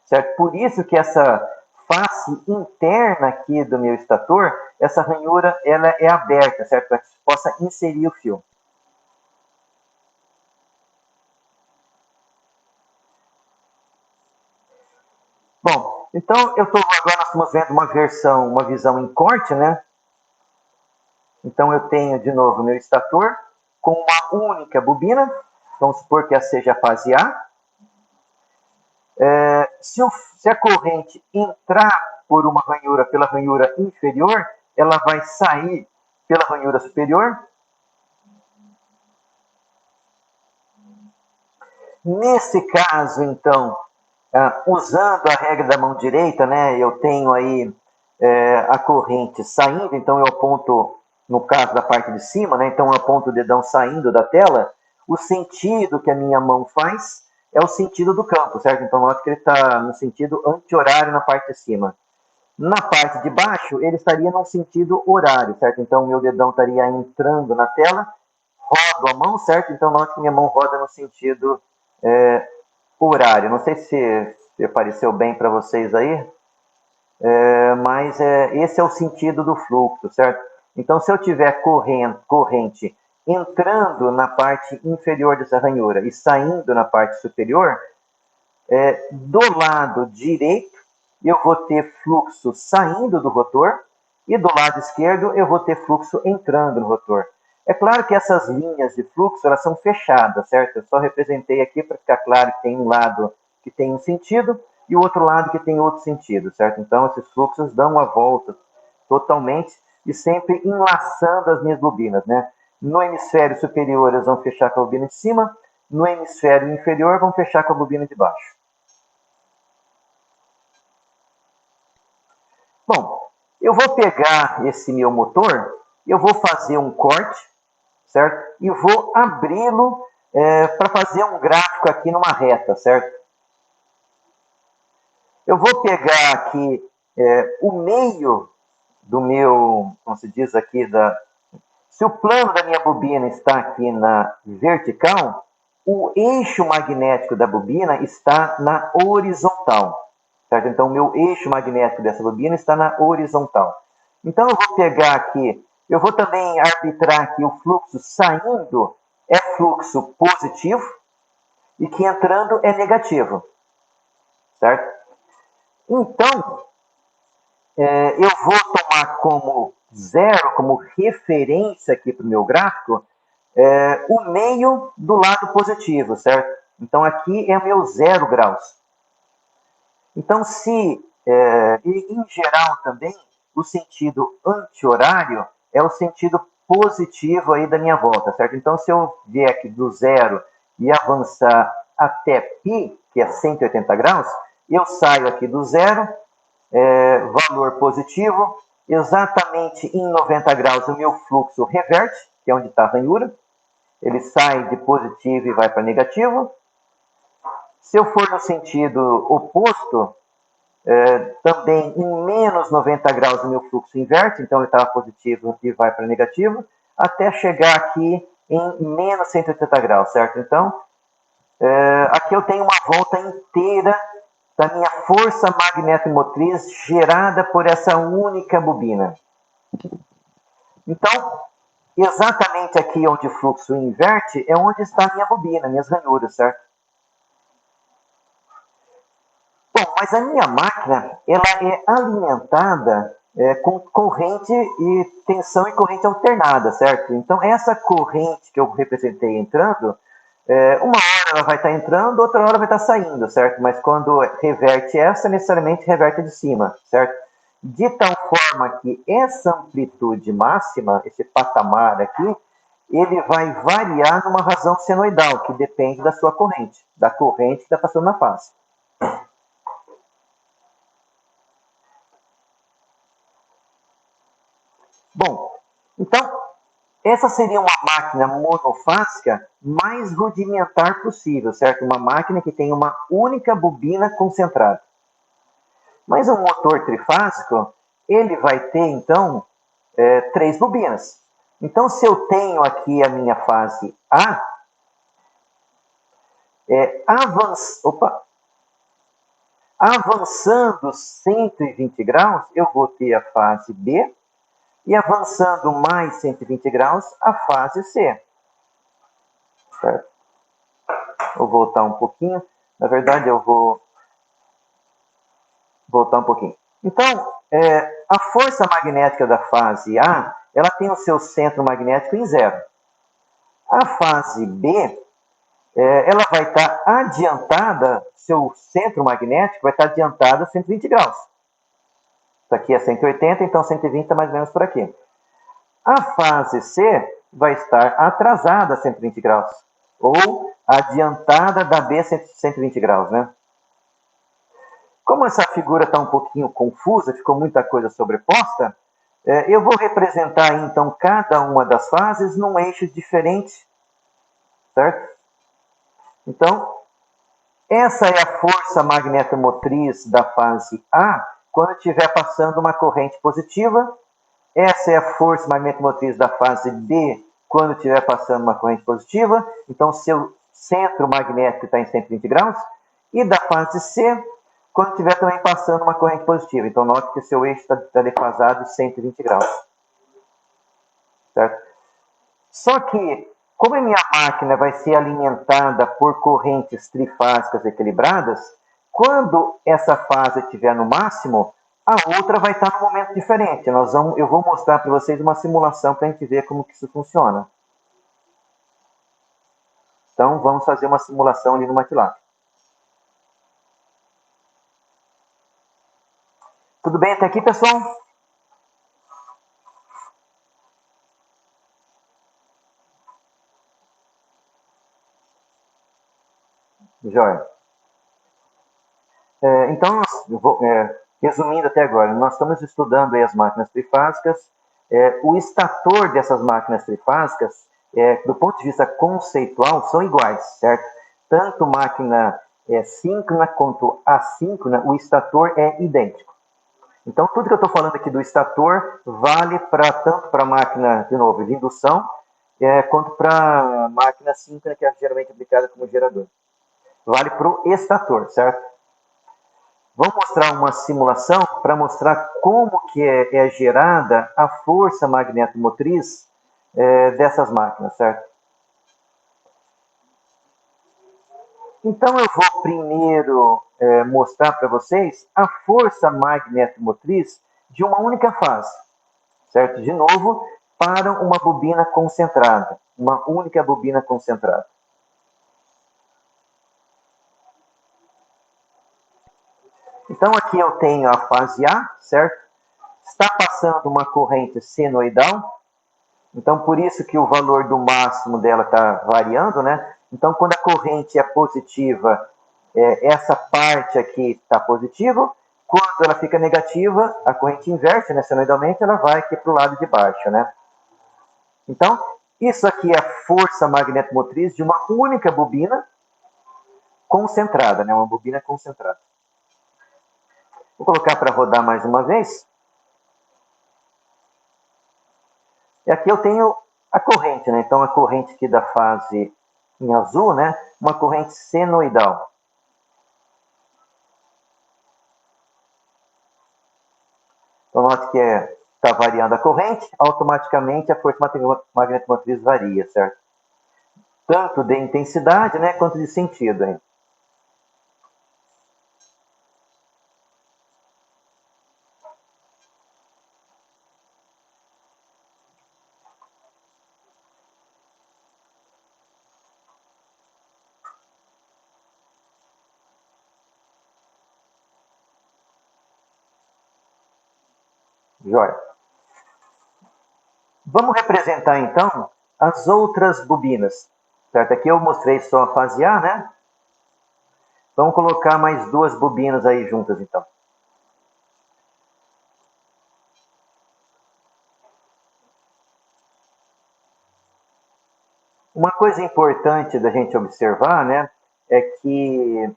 Certo? Por isso que essa face interna aqui do meu estator, essa ranhura, ela é aberta, certo? Para que se possa inserir o fio. Bom, então agora nós estamos vendo uma visão em corte, né? Então eu tenho de novo meu estator com uma única bobina, vamos supor que essa seja a fase A. Se a corrente entrar por uma ranhura pela ranhura inferior, ela vai sair pela ranhura superior. Nesse caso, então, usando a regra da mão direita, né, eu tenho aí a corrente saindo, então eu aponto, no caso da parte de cima, né, então eu aponto o dedão saindo da tela, o sentido que a minha mão faz é o sentido do campo, certo? Então, nota que ele está no sentido anti-horário na parte de cima. Na parte de baixo, ele estaria no sentido horário, certo? Então, o meu dedão estaria entrando na tela, rodo a mão, certo? Então, nota que minha mão roda no sentido horário. Não sei se apareceu bem para vocês aí, mas esse é o sentido do fluxo, certo? Então, se eu tiver corrente entrando na parte inferior dessa ranhura e saindo na parte superior, do lado direito eu vou ter fluxo saindo do rotor e do lado esquerdo eu vou ter fluxo entrando no rotor. É claro que essas linhas de fluxo elas são fechadas, certo? Eu só representei aqui para ficar claro que tem um lado que tem um sentido e o outro lado que tem outro sentido, certo? Então esses fluxos dão uma volta totalmente e sempre enlaçando as minhas bobinas, né? No hemisfério superior eles vão fechar com a bobina de cima, no hemisfério inferior vão fechar com a bobina de baixo. Bom, eu vou pegar esse meu motor, eu vou fazer um corte, certo? E vou abri-lo para fazer um gráfico aqui numa reta, certo? Eu vou pegar aqui o meio do meu, como se diz aqui, se o plano da minha bobina está aqui na vertical, o eixo magnético da bobina está na horizontal. Certo? Então, o meu eixo magnético dessa bobina está na horizontal. Então, eu vou pegar aqui, eu vou também arbitrar que o fluxo saindo é fluxo positivo e que entrando é negativo. Certo? Então, eu vou tomar como zero, como referência aqui para o meu gráfico, o meio do lado positivo, certo? Então, aqui é o meu 0 graus. Então, em geral também, o sentido anti-horário é o sentido positivo aí da minha volta, certo? Então, se eu vier aqui do zero e avançar até π, que é 180 graus, eu saio aqui do zero, valor positivo, exatamente em 90 graus o meu fluxo reverte, que é onde está a ranhura, ele sai de positivo e vai para negativo. Se eu for no sentido oposto, também em menos 90 graus o meu fluxo inverte, então ele estava positivo e vai para negativo, até chegar aqui em menos 180 graus, certo? Então, aqui eu tenho uma volta inteira da minha força magnetomotriz gerada por essa única bobina. Então, exatamente aqui onde o fluxo inverte é onde está a minha bobina, minhas ranhuras, certo? Bom, mas a minha máquina, ela é alimentada com corrente e tensão e corrente alternada, certo? Então, essa corrente que eu representei entrando, uma hora ela vai estar entrando, outra hora vai estar saindo, certo? Mas quando reverte essa, necessariamente reverte de cima, certo? De tal forma que essa amplitude máxima, esse patamar aqui, ele vai variar numa razão senoidal, que depende da sua corrente, da corrente que está passando na face. Bom, então, essa seria uma máquina monofásica mais rudimentar possível, certo? Uma máquina que tem uma única bobina concentrada. Mas um motor trifásico, ele vai ter, então, três bobinas. Então, se eu tenho aqui a minha fase A, avançando 120 graus, eu vou ter a fase B, e avançando mais 120 graus, a fase C. Certo? Vou voltar um pouquinho. Na verdade, eu vou voltar um pouquinho. Então, a força magnética da fase A, ela tem o seu centro magnético em zero. A fase B, ela vai estar adiantada, seu centro magnético vai estar adiantado a 120 graus. Isso aqui é 180, então 120 está mais ou menos por aqui. A fase C vai estar atrasada a 120 graus, ou adiantada da B a 120 graus, né? Como essa figura está um pouquinho confusa, ficou muita coisa sobreposta, eu vou representar então cada uma das fases num eixo diferente, certo? Então, essa é a força magnetomotriz da fase A quando estiver passando uma corrente positiva. Essa é a força magnetomotriz da fase B quando estiver passando uma corrente positiva. Então, seu centro magnético está em 120 graus. E da fase C, quando estiver também passando uma corrente positiva. Então, note que seu eixo está defasado em 120 graus. Certo? Só que, como a minha máquina vai ser alimentada por correntes trifásicas equilibradas, quando essa fase estiver no máximo, a outra vai estar num momento diferente. Eu vou mostrar para vocês uma simulação para a gente ver como que isso funciona. Então, vamos fazer uma simulação ali no MATLAB. Tudo bem até aqui, pessoal? Jóia. Então, resumindo até agora, nós estamos estudando aí as máquinas trifásicas. O estator dessas máquinas trifásicas, do ponto de vista conceitual, são iguais, certo? Tanto máquina síncrona quanto assíncrona, o estator é idêntico. Então, tudo que eu estou falando aqui do estator vale tanto para a máquina, de novo, de indução, quanto para a máquina síncrona, que é geralmente aplicada como gerador. Vale para o estator, certo? Vou mostrar uma simulação para mostrar como que é gerada a força magnetomotriz dessas máquinas, certo? Então, eu vou primeiro mostrar para vocês a força magnetomotriz de uma única fase, certo? De novo, para uma bobina concentrada, uma única bobina concentrada. Então, aqui eu tenho a fase A, certo? Está passando uma corrente senoidal. Então, por isso que o valor do máximo dela está variando, né? Então, quando a corrente é positiva, essa parte aqui está positiva. Quando ela fica negativa, a corrente inverte, né? Senoidalmente, ela vai aqui para o lado de baixo, né? Então, isso aqui é a força magnetomotriz de uma única bobina concentrada, né? Uma bobina concentrada. Vou colocar para rodar mais uma vez. E aqui eu tenho a corrente, né? Então, a corrente aqui da fase em azul, né? Uma corrente senoidal. Então, note que está variando a corrente, automaticamente a força magnetomotriz varia, certo? Tanto de intensidade, né, quanto de sentido. Hein? Joia. Vamos representar, então, as outras bobinas. Certo? Aqui eu mostrei só a fase A, né? Vamos colocar mais duas bobinas aí juntas, então. Uma coisa importante da gente observar, né, é que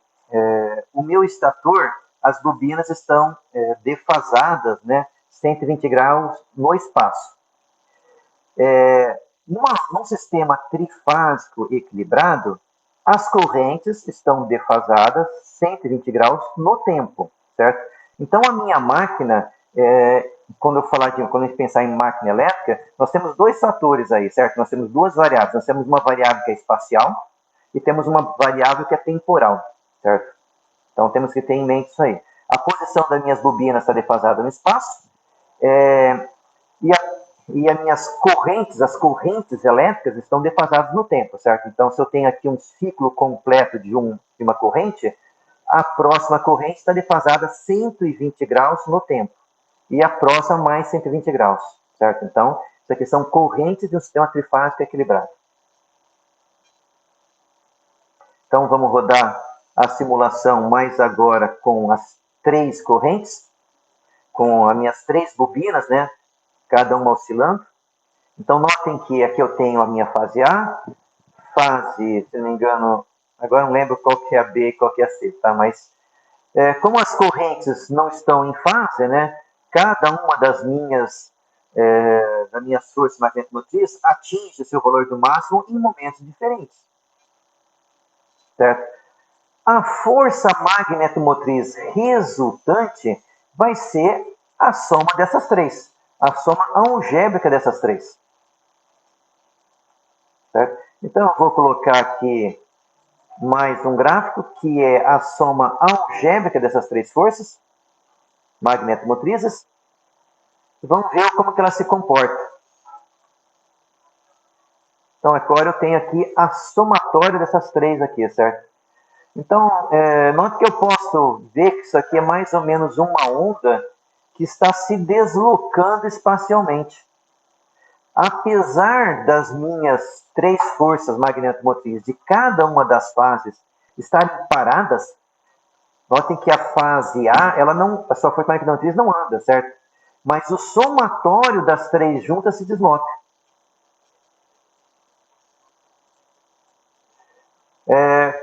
o meu estator, as bobinas estão defasadas, né, 120 graus no espaço. Num sistema trifásico equilibrado, as correntes estão defasadas 120 graus no tempo, certo? Então, a minha máquina, quando a gente pensar em máquina elétrica, nós temos dois fatores aí, certo? Nós temos duas variáveis. Nós temos uma variável que é espacial e temos uma variável que é temporal, certo? Então, temos que ter em mente isso aí. A posição das minhas bobinas está defasada no espaço, e, as minhas correntes, as correntes elétricas estão defasadas no tempo, certo? Então, se eu tenho aqui um ciclo completo de uma corrente, a próxima corrente está defasada 120 graus no tempo. E a próxima mais 120 graus, certo? Então, isso aqui são correntes de um sistema trifásico equilibrado. Então, vamos rodar a simulação mais agora com as três correntes, com as minhas três bobinas, né? Cada uma oscilando. Então, notem que aqui eu tenho a minha fase A, fase, se não me engano, agora não lembro qual que é a B e qual que é a C, tá? Mas, como as correntes não estão em fase, né? Cada uma das minhas forças magnético-motriz atinge seu valor do máximo em momentos diferentes, certo? A força magnetomotriz resultante vai ser a soma dessas três, a soma algébrica dessas três. Certo? Então, eu vou colocar aqui mais um gráfico, que é a soma algébrica dessas três forças magnetomotrizes. E vamos ver como que ela se comporta. Então, agora eu tenho aqui a somatória dessas três aqui, certo? Então, note que eu posso ver que isso aqui é mais ou menos uma onda que está se deslocando espacialmente. Apesar das minhas três forças magnetomotrizes de cada uma das fases estarem paradas, notem que a fase A, a sua força magnetomotriz não anda, certo? Mas o somatório das três juntas se desloca.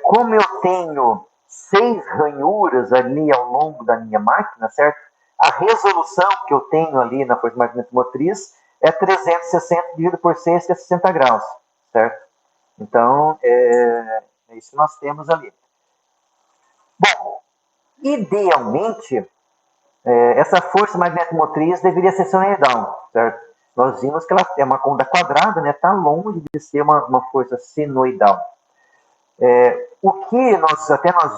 Como eu tenho 6 ranhuras ali ao longo da minha máquina, certo? A resolução que eu tenho ali na força magnetomotriz é 360 dividido por 6, que é 60 graus, certo? Então, é isso que nós temos ali. Bom, idealmente, essa força magnetomotriz deveria ser senoidal, certo? Nós vimos que ela é uma onda quadrada, né? Está longe de ser uma força senoidal. O que nós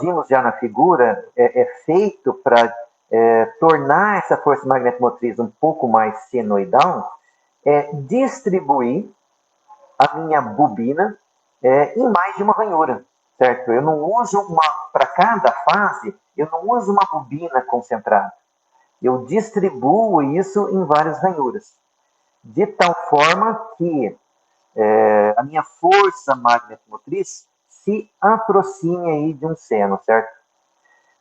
vimos já na figura é feito para tornar essa força magnetomotriz um pouco mais senoidal, é distribuir a minha bobina em mais de uma ranhura, certo? Eu não uso para cada fase, eu não uso uma bobina concentrada. Eu distribuo isso em várias ranhuras, de tal forma que a minha força magnetomotriz se aproxime aí de um seno, certo?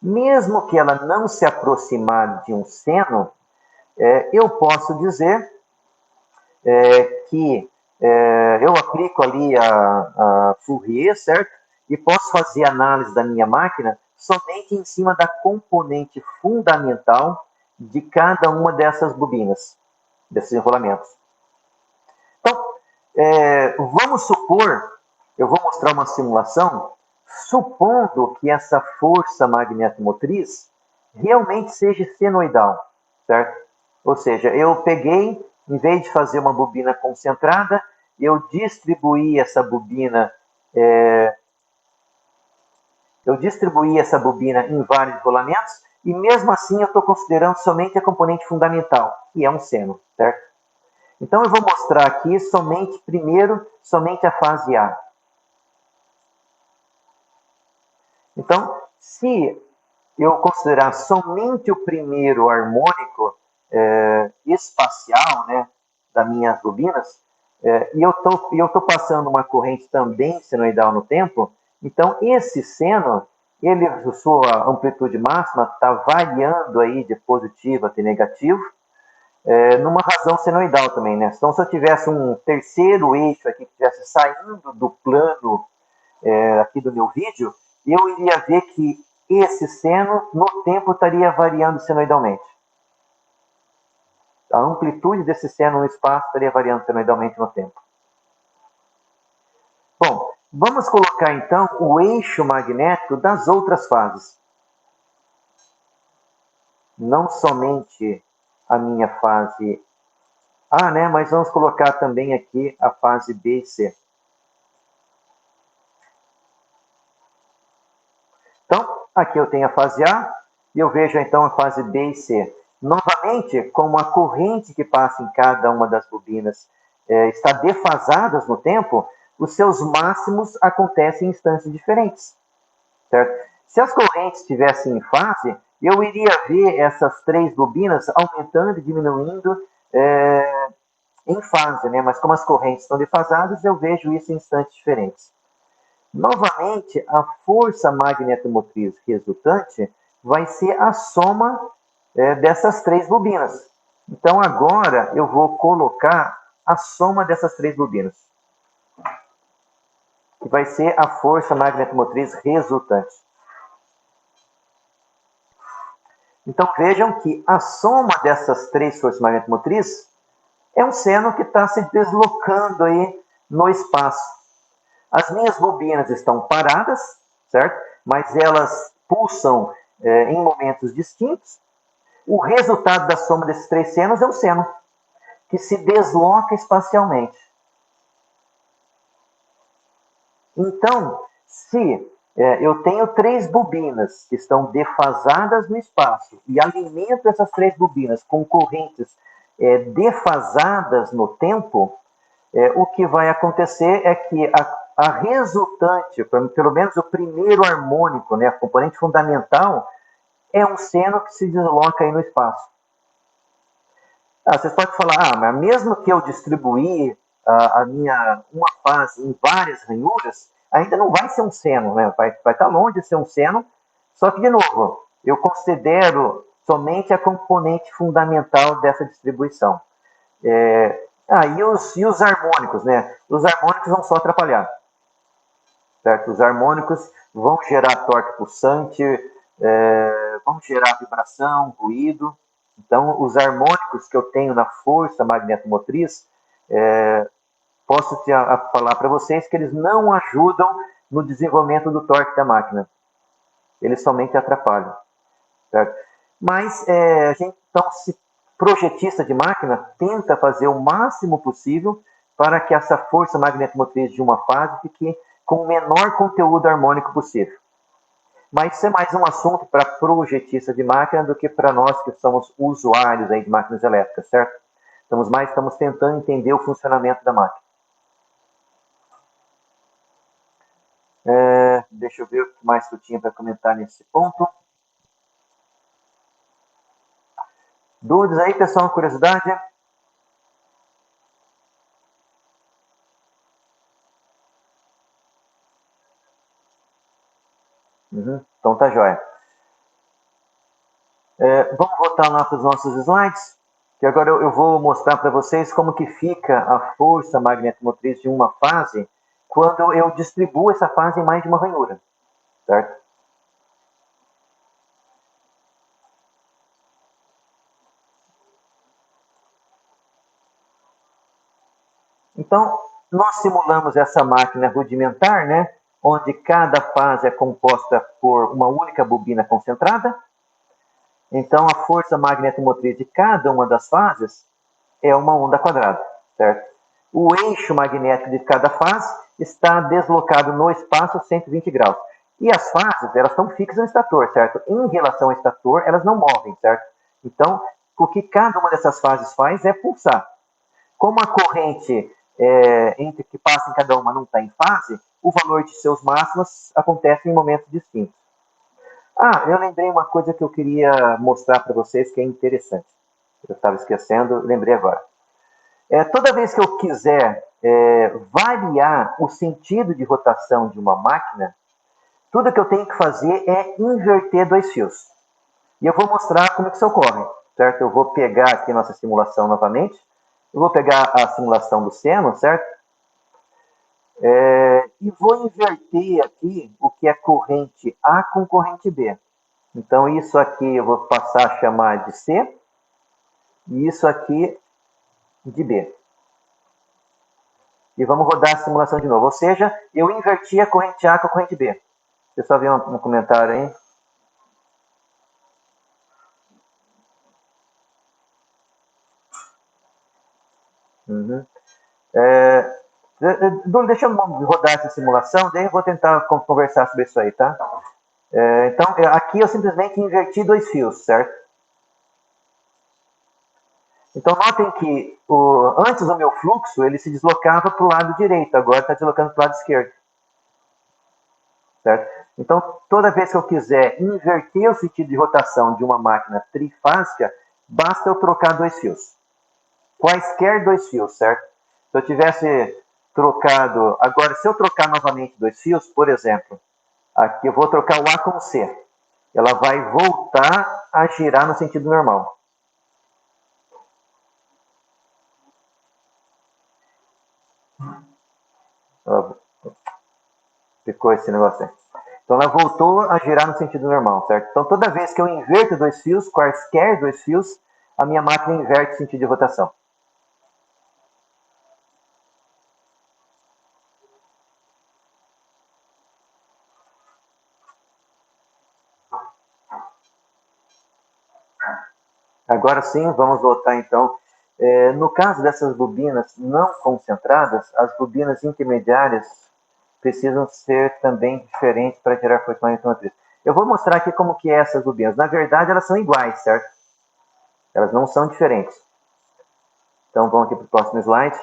Mesmo que ela não se aproximar de um seno, eu posso dizer que eu aplico ali a Fourier, certo? E posso fazer análise da minha máquina somente em cima da componente fundamental de cada uma dessas bobinas, desses enrolamentos. Então, vamos supor, eu vou mostrar uma simulação, supondo que essa força magnetomotriz realmente seja senoidal, certo? Ou seja, eu peguei, em vez de fazer uma bobina concentrada, eu distribuí essa bobina em vários rolamentos, e mesmo assim eu estou considerando somente a componente fundamental, que é um seno, certo? Então eu vou mostrar aqui somente a fase A. Então, se eu considerar somente o primeiro harmônico, espacial, né, das minhas bobinas, e eu tô passando uma corrente também senoidal no tempo, então esse seno, a sua amplitude máxima está variando aí de positivo até negativo, numa razão senoidal também, né? Então, se eu tivesse um terceiro eixo aqui que estivesse saindo do plano aqui do meu vídeo, eu iria ver que esse seno, no tempo, estaria variando senoidalmente. A amplitude desse seno no espaço estaria variando senoidalmente no tempo. Bom, vamos colocar então o eixo magnético das outras fases. Não somente a minha fase A, né? Mas vamos colocar também aqui a fase B e C. Então, aqui eu tenho a fase A e eu vejo então a fase B e C. Novamente, como a corrente que passa em cada uma das bobinas está defasadas no tempo, os seus máximos acontecem em instantes diferentes. Certo? Se as correntes estivessem em fase, eu iria ver essas três bobinas aumentando e diminuindo em fase, né? Mas como as correntes estão defasadas, eu vejo isso em instantes diferentes. Novamente, a força magnetomotriz resultante vai ser a soma dessas três bobinas. Então, agora eu vou colocar a soma dessas três bobinas, que vai ser a força magnetomotriz resultante. Então, vejam que a soma dessas três forças magnetomotrizes é um seno que está se deslocando aí no espaço. As minhas bobinas estão paradas, certo? Mas elas pulsam em momentos distintos. O resultado da soma desses três senos é o seno, que se desloca espacialmente. Então, se eu tenho três bobinas que estão defasadas no espaço e alimento essas três bobinas com correntes defasadas no tempo, o que vai acontecer é que a resultante, pelo menos o primeiro harmônico, né, a componente fundamental, é um seno que se desloca aí no espaço. Vocês podem falar, mas mesmo que eu distribuir uma fase em várias ranhuras, ainda não vai ser um seno, né? Vai estar longe de ser um seno, só que, de novo, eu considero somente a componente fundamental dessa distribuição. E os harmônicos, né? Os harmônicos vão só atrapalhar. Certo? Os harmônicos vão gerar torque pulsante, vão gerar vibração, ruído. Então, os harmônicos que eu tenho na força magnetomotriz, posso falar para vocês que eles não ajudam no desenvolvimento do torque da máquina. Eles somente atrapalham. Certo? Mas a gente, então, se projetista de máquina, tenta fazer o máximo possível para que essa força magnetomotriz de uma fase fique com o menor conteúdo harmônico possível. Mas isso é mais um assunto para projetista de máquina do que para nós que somos usuários aí de máquinas elétricas, certo? Estamos tentando entender o funcionamento da máquina. Deixa eu ver o que mais eu tinha para comentar nesse ponto. Dúvidas aí, pessoal? Curiosidade? Então tá jóia. Vamos voltar lá para os nossos slides, que agora eu vou mostrar para vocês como que fica a força magnetomotriz de uma fase quando eu distribuo essa fase em mais de uma ranhura, certo? Então, nós simulamos essa máquina rudimentar, né, onde cada fase é composta por uma única bobina concentrada. Então, a força magnetomotriz de cada uma das fases é uma onda quadrada, certo? O eixo magnético de cada fase está deslocado no espaço 120 graus. E as fases, elas estão fixas no estator, certo? Em relação ao estator, elas não movem, certo? Então, o que cada uma dessas fases faz é pulsar. Como a corrente entre que passa em cada uma não está em fase, o valor de seus máximos acontece em momentos distintos. Eu lembrei uma coisa que eu queria mostrar para vocês que é interessante. Eu estava esquecendo, lembrei agora. Toda vez que eu quiser variar o sentido de rotação de uma máquina, tudo que eu tenho que fazer é inverter dois fios. E eu vou mostrar como que isso ocorre, certo? Eu vou pegar aqui nossa simulação novamente. Eu vou pegar a simulação do seno, certo? E vou inverter aqui o que é corrente A com corrente B. Então, isso aqui eu vou passar a chamar de C e isso aqui de B. E vamos rodar a simulação de novo. Ou seja, eu inverti a corrente A com a corrente B. Você só viu um comentário aí? Uhum. Deixa eu rodar essa simulação, daí eu vou tentar conversar sobre isso aí, tá? Então, aqui eu simplesmente inverti dois fios, certo? Então, notem que antes o meu fluxo ele se deslocava para o lado direito, agora está deslocando para o lado esquerdo. Certo? Então, toda vez que eu quiser inverter o sentido de rotação de uma máquina trifásica, basta eu trocar dois fios. Quaisquer dois fios, certo? Se eu tivesse trocado... Agora, se eu trocar novamente dois fios, por exemplo, aqui eu vou trocar o A com o C. Ela vai voltar a girar no sentido normal. Ficou esse negócio aí. Então ela voltou a girar no sentido normal, certo? Então toda vez que eu inverto dois fios, quaisquer dois fios, a minha máquina inverte o sentido de rotação. Agora sim, vamos voltar então. No caso dessas bobinas não concentradas, as bobinas intermediárias precisam ser também diferentes para gerar força magnética motriz. Eu vou mostrar aqui como que é essas bobinas. Na verdade, elas são iguais, certo? Elas não são diferentes. Então, vamos aqui para o próximo slide.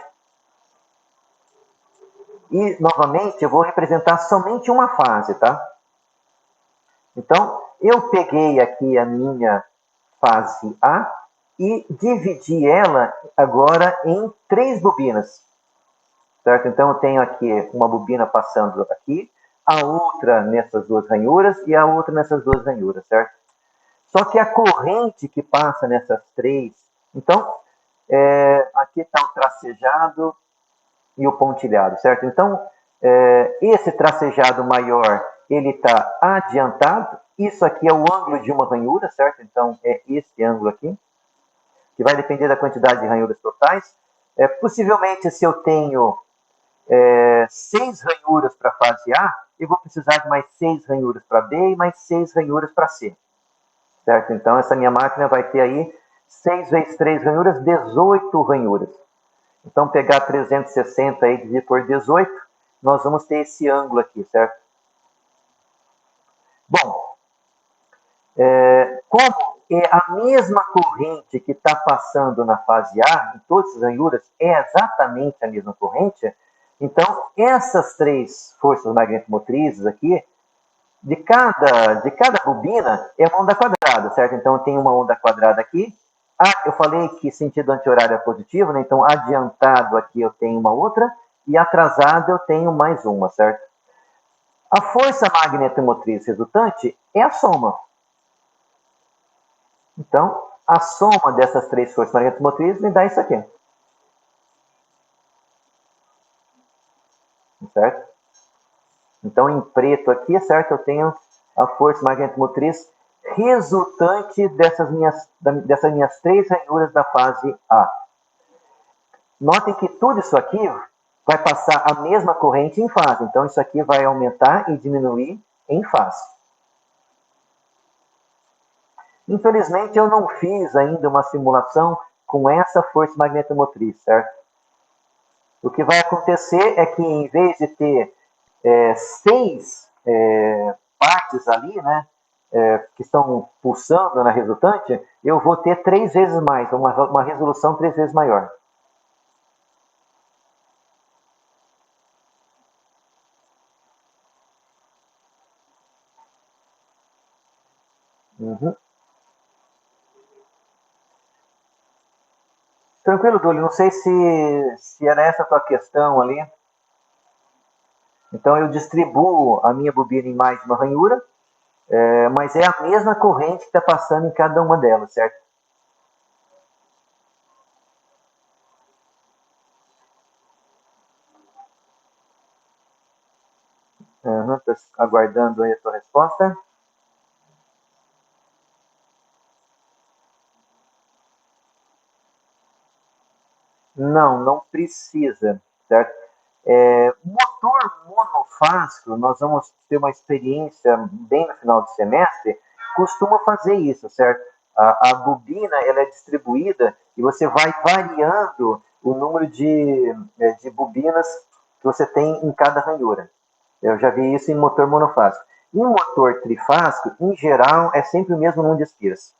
E, novamente, eu vou representar somente uma fase, tá? Então, eu peguei aqui a minha fase A e dividi ela agora em três bobinas, certo? Então, eu tenho aqui uma bobina passando aqui, a outra nessas duas ranhuras e a outra nessas duas ranhuras, certo? Só que a corrente que passa nessas três... Então, aqui está o tracejado e o pontilhado, certo? Então, esse tracejado maior, ele está adiantado. Isso aqui é o ângulo de uma ranhura, certo? Então, é esse ângulo aqui, que vai depender da quantidade de ranhuras totais. Possivelmente, se eu tenho 6 ranhuras para a fase A, eu vou precisar de mais 6 ranhuras para B e mais 6 ranhuras para C, certo? Então, essa minha máquina vai ter aí 6 vezes 3 ranhuras, 18 ranhuras. Então, pegar 360 e dividir por 18, nós vamos ter esse ângulo aqui, certo? Bom, como é a mesma corrente que está passando na fase A, em todas as ranhuras, é exatamente a mesma corrente, então essas três forças magnetomotrizes aqui, de cada bobina, é uma onda quadrada, certo? Então, eu tenho uma onda quadrada aqui. Eu falei que sentido anti-horário é positivo, né? Então, adiantado aqui eu tenho uma outra, e atrasado eu tenho mais uma, certo? A força magnetomotriz resultante é a soma. Então, a soma dessas três forças magnetomotrizes me dá isso aqui. Certo? Então, em preto aqui, certo? Eu tenho a força magnetomotriz resultante dessas minhas três ranhuras da fase A. Notem que tudo isso aqui vai passar a mesma corrente em fase. Então, isso aqui vai aumentar e diminuir em fase. Infelizmente, eu não fiz ainda uma simulação com essa força magnetomotriz, certo? O que vai acontecer é que, em vez de ter 6 partes ali, né, que estão pulsando na resultante, eu vou ter 3 vezes mais, uma resolução 3 vezes maior. Uhum. Tranquilo, Dully, não sei se era essa a tua questão ali. Então eu distribuo a minha bobina em mais uma ranhura, mas é a mesma corrente que está passando em cada uma delas, certo? Estou aguardando aí a tua resposta. Não, não precisa, certo? Motor monofásico, nós vamos ter uma experiência bem no final do semestre, costuma fazer isso, certo? A bobina ela é distribuída e você vai variando o número de bobinas que você tem em cada ranhura. Eu já vi isso em motor monofásico. Em motor trifásico, em geral, é sempre o mesmo número de espiras.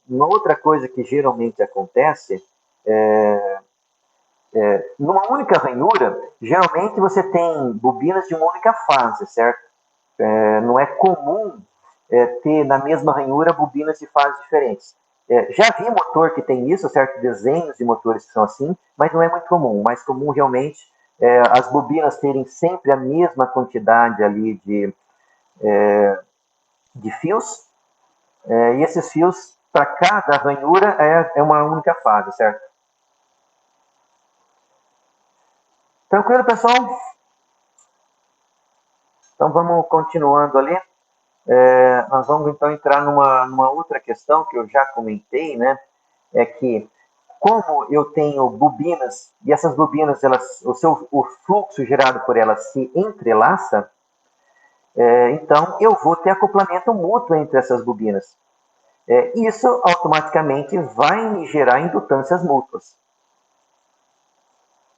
Uma outra coisa que geralmente acontece numa única ranhura, geralmente você tem bobinas de uma única fase, certo? Não é comum ter na mesma ranhura bobinas de fases diferentes. Já vi motor que tem isso, certo? Desenhos de motores que são assim, mas não é muito comum. O mais comum realmente as bobinas terem sempre a mesma quantidade ali de fios, e esses fios, para cada ranhura, é uma única fase, certo? Tranquilo, pessoal? Então vamos continuando ali. Nós vamos então entrar numa outra questão que eu já comentei, né? É que como eu tenho bobinas e essas bobinas, o fluxo gerado por elas se entrelaça, então eu vou ter acoplamento mútuo entre essas bobinas. Isso automaticamente vai me gerar indutâncias mútuas,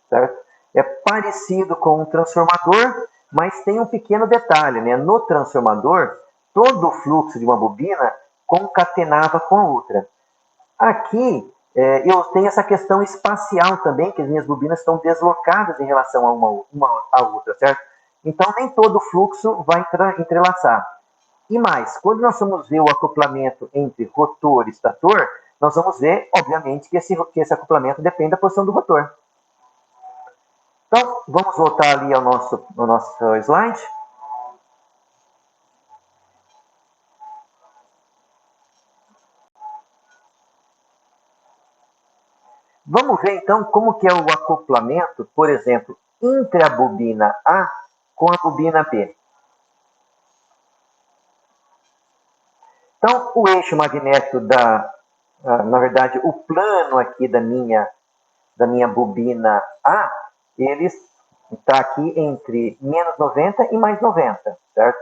certo? É parecido com um transformador, mas tem um pequeno detalhe, né? No transformador, todo o fluxo de uma bobina concatenava com a outra. Aqui, eu tenho essa questão espacial também, que as minhas bobinas estão deslocadas em relação a uma à outra, certo? Então, nem todo o fluxo vai entrelaçar. E mais, quando nós vamos ver o acoplamento entre rotor e estator, nós vamos ver, obviamente, que esse acoplamento depende da posição do rotor. Então, vamos voltar ali ao nosso slide. Vamos ver então como que é o acoplamento, por exemplo, entre a bobina A com a bobina B. Então, o eixo magnético na verdade, o plano aqui da minha bobina A, ele está aqui entre menos 90 e mais 90, certo?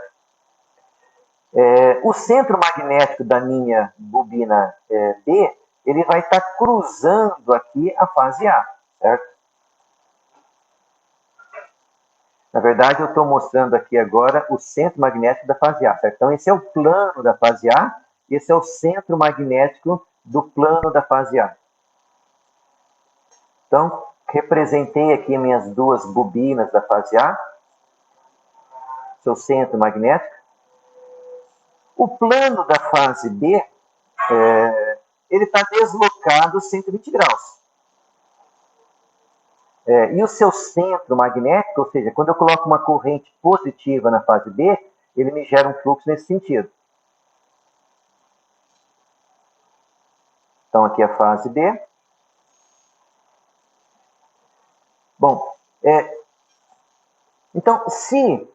O centro magnético da minha bobina B, ele vai estar cruzando aqui a fase A, certo? Na verdade, eu estou mostrando aqui agora o centro magnético da fase A, certo? Então, esse é o plano da fase A, esse é o centro magnético do plano da fase A. Então, representei aqui minhas duas bobinas da fase A, seu centro magnético. O plano da fase B, ele está deslocado 120 graus. E o seu centro magnético, ou seja, quando eu coloco uma corrente positiva na fase B, ele me gera um fluxo nesse sentido. Então, aqui é a fase B. Bom, então, se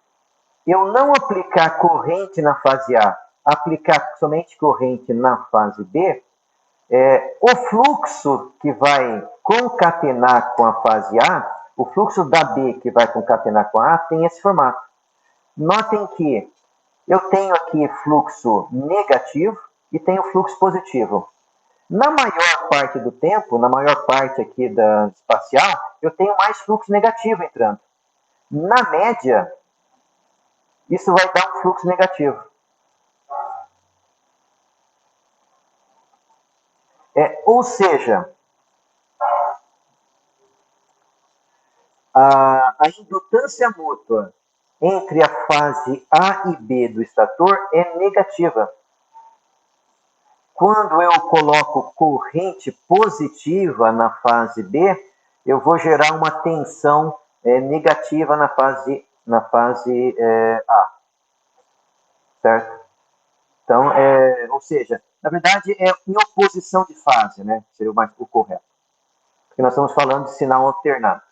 eu não aplicar corrente na fase A, aplicar somente corrente na fase B, o fluxo que vai concatenar com a fase A, o fluxo da B que vai concatenar com a A, tem esse formato. Notem que eu tenho aqui fluxo negativo e tenho fluxo positivo. Na maior parte do tempo, na maior parte aqui da espacial, eu tenho mais fluxo negativo entrando. Na média, isso vai dar um fluxo negativo. Ou seja, a indutância mútua entre a fase A e B do estator é negativa. Quando eu coloco corrente positiva na fase B, eu vou gerar uma tensão negativa na fase A, certo? Então, ou seja, na verdade é em oposição de fase, né? Seria o correto. Porque nós estamos falando de sinal alternado.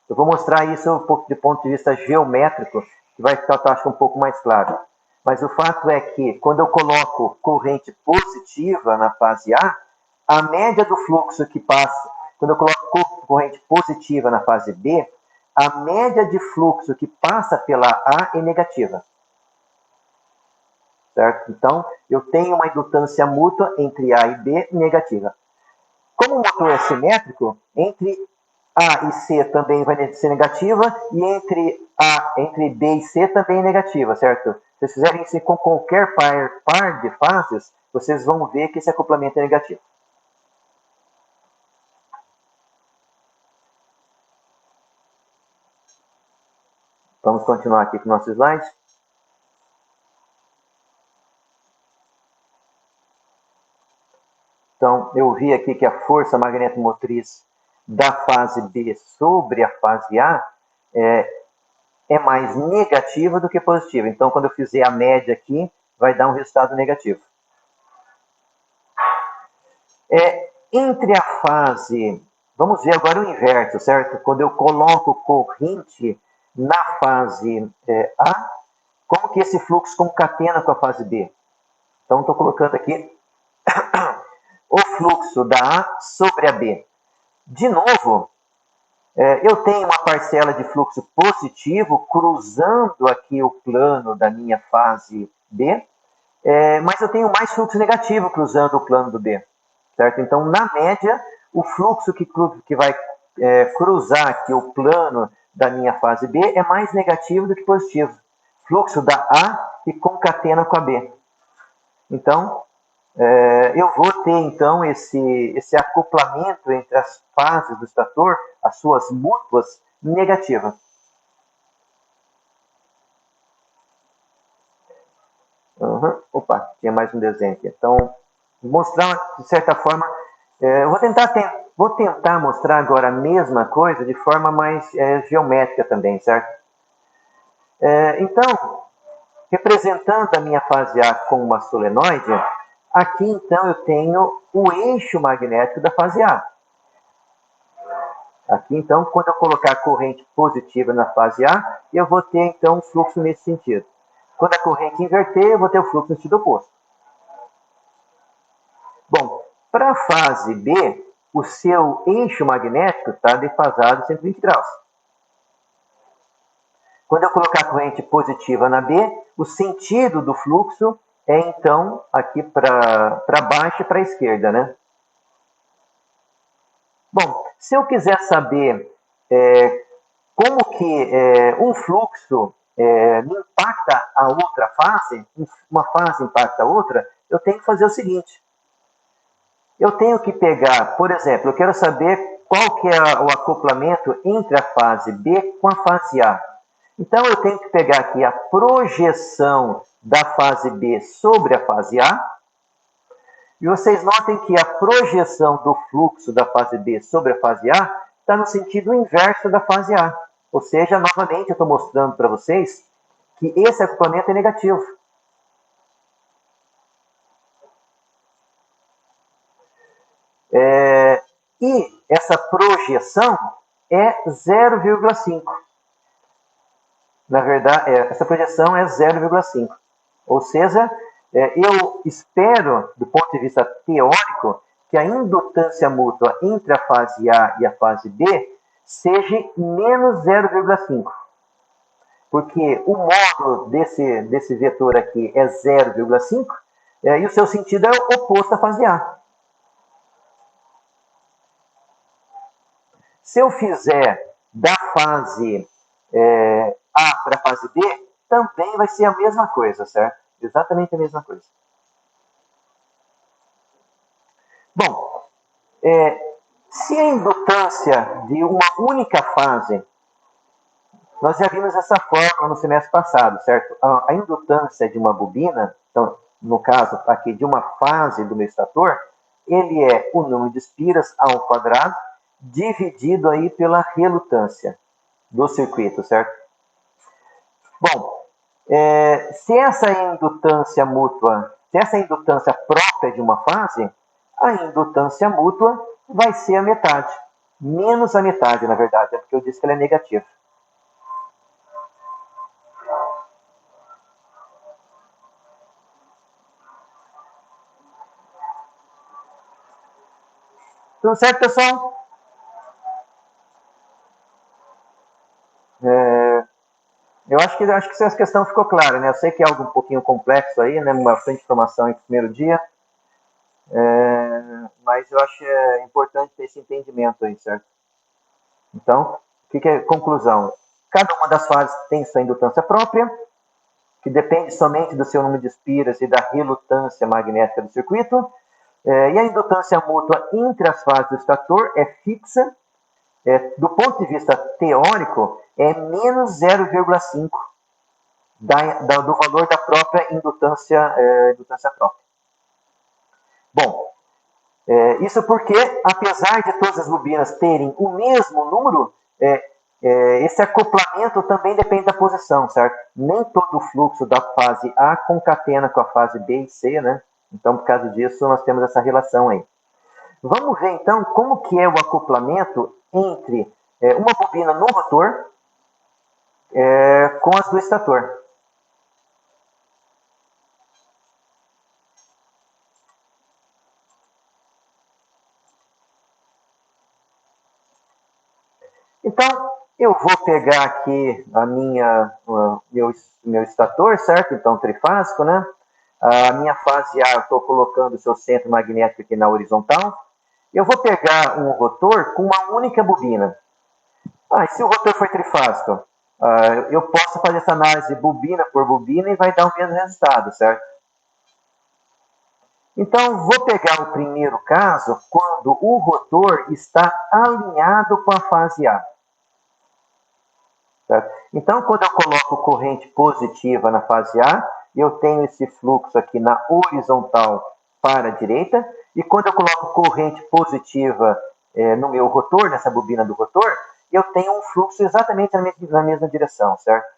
Eu vou mostrar isso do ponto de vista geométrico, que vai ficar, acho, um pouco mais claro. Mas o fato é que, quando eu coloco corrente positiva na fase a média do fluxo que passa, quando eu coloco corrente positiva na fase B, a média de fluxo que passa pela A é negativa. Certo? Então, eu tenho uma indutância mútua entre A e B negativa. Como o motor é simétrico, entre A e C também vai ser negativa, e entre B e C também é negativa, certo? Se vocês fizerem isso com qualquer par de fases, vocês vão ver que esse acoplamento é negativo. Vamos continuar aqui com o nosso slide. Então, eu vi aqui que a força magnetomotriz da fase B sobre a fase A é mais negativa do que positiva. Então, quando eu fizer a média aqui, vai dar um resultado negativo. Entre a fase... Vamos ver agora o inverso, certo? Quando eu coloco corrente na fase A, como que esse fluxo concatena com a fase B? Então, estou colocando aqui o fluxo da A sobre a B. De novo, eu tenho uma parcela de fluxo positivo cruzando aqui o plano da minha fase B, mas eu tenho mais fluxo negativo cruzando o plano do B. Certo? Então, na média, o fluxo que vai cruzar aqui o plano da minha fase B é mais negativo do que positivo. Fluxo da A que concatena com a B. Então, eu vou ter, então, esse acoplamento entre as fases do estator, as suas mútuas, negativas. Opa, tinha mais um desenho aqui. Então, mostrar, de certa forma, vou tentar mostrar agora a mesma coisa de forma mais geométrica também, certo? Então, representando a minha fase A com uma solenoide, aqui então eu tenho o eixo magnético da fase A. Aqui então, quando eu colocar corrente positiva na fase A, eu vou ter então um fluxo nesse sentido. Quando a corrente inverter, eu vou ter o fluxo no sentido oposto. Bom, para a fase B, o seu eixo magnético está defasado 120 graus. Quando eu colocar a corrente positiva na B, o sentido do fluxo é então aqui para baixo e para a esquerda, né? Bom, se eu quiser saber como que um fluxo impacta a outra fase, uma fase impacta a outra, eu tenho que fazer o seguinte. Eu tenho que pegar, por exemplo, eu quero saber qual que é o acoplamento entre a fase B com a fase A. Então, eu tenho que pegar aqui a projeção da fase B sobre a fase A. E vocês notem que a projeção do fluxo da fase B sobre a fase A está no sentido inverso da fase A. Ou seja, novamente, eu estou mostrando para vocês que esse acoplamento é negativo. E essa projeção é 0,5. Na verdade, essa projeção é 0,5. Ou seja, eu espero, do ponto de vista teórico, que a indutância mútua entre a fase A e a fase B seja menos 0,5. Porque o módulo desse vetor aqui é 0,5 e o seu sentido é oposto à fase A. Se eu fizer da fase A para a fase B, também vai ser a mesma coisa, certo? Exatamente a mesma coisa. Bom, se a indutância de uma única fase, Nós já vimos essa fórmula no semestre passado, certo? A indutância de uma bobina, então, no caso aqui de uma fase do meu estator, ele é o número de espiras ao quadrado dividido aí pela relutância do circuito, certo? Bom, se essa indutância mútua, se essa indutância própria de uma fase, a indutância mútua vai ser a metade. Menos a metade, na verdade, é porque eu disse que ela é negativa. Tudo certo, pessoal? Eu acho que essa questão ficou clara, né? Eu sei que é algo um pouquinho complexo aí, né? Bastante informação em primeiro dia, mas eu acho que é importante ter esse entendimento aí, certo? Então, o que é conclusão? Cada uma das fases tem sua indutância própria, que depende somente do seu número de espiras e da relutância magnética do circuito, e a indutância mútua entre as fases do estator é fixa, do ponto de vista teórico, é menos 0,5 do valor da própria indutância própria. Bom, isso porque, apesar de todas as bobinas terem o mesmo número, esse acoplamento também depende da posição, certo? Nem todo o fluxo da fase A concatena com a fase B e C, né? Então, por causa disso, nós temos essa relação aí. Vamos ver, então, como que é o acoplamento entre uma bobina no rotor com as do estator. Então, eu vou pegar aqui meu estator, certo? Então, trifásico, né? A minha fase A, eu estou colocando o seu centro magnético aqui na horizontal. Eu vou pegar um rotor com uma única bobina. E se o rotor for trifásico, eu posso fazer essa análise bobina por bobina e vai dar o mesmo resultado, certo? Então, vou pegar o primeiro caso, quando o rotor está alinhado com a fase A. Certo? Então, quando eu coloco corrente positiva na fase A, eu tenho esse fluxo aqui na horizontal para a direita, e quando eu coloco corrente positiva no meu rotor, nessa bobina do rotor, eu tenho um fluxo exatamente na mesma direção, certo?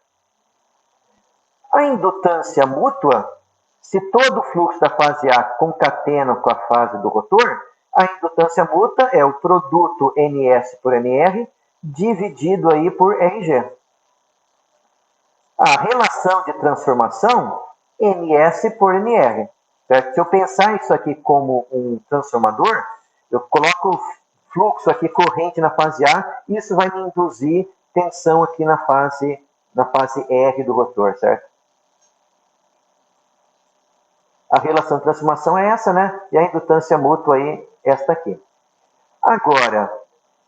A indutância mútua, se todo o fluxo da fase A concatena com a fase do rotor, a indutância mútua é o produto NS por NR dividido aí por RG. A relação de transformação, NS por NR. Certo? Se eu pensar isso aqui como um transformador, eu coloco fluxo aqui corrente na fase A, isso vai me induzir tensão aqui na fase R do rotor, certo? A relação de transformação é essa, né? E a indutância mútua aí, esta aqui. Agora,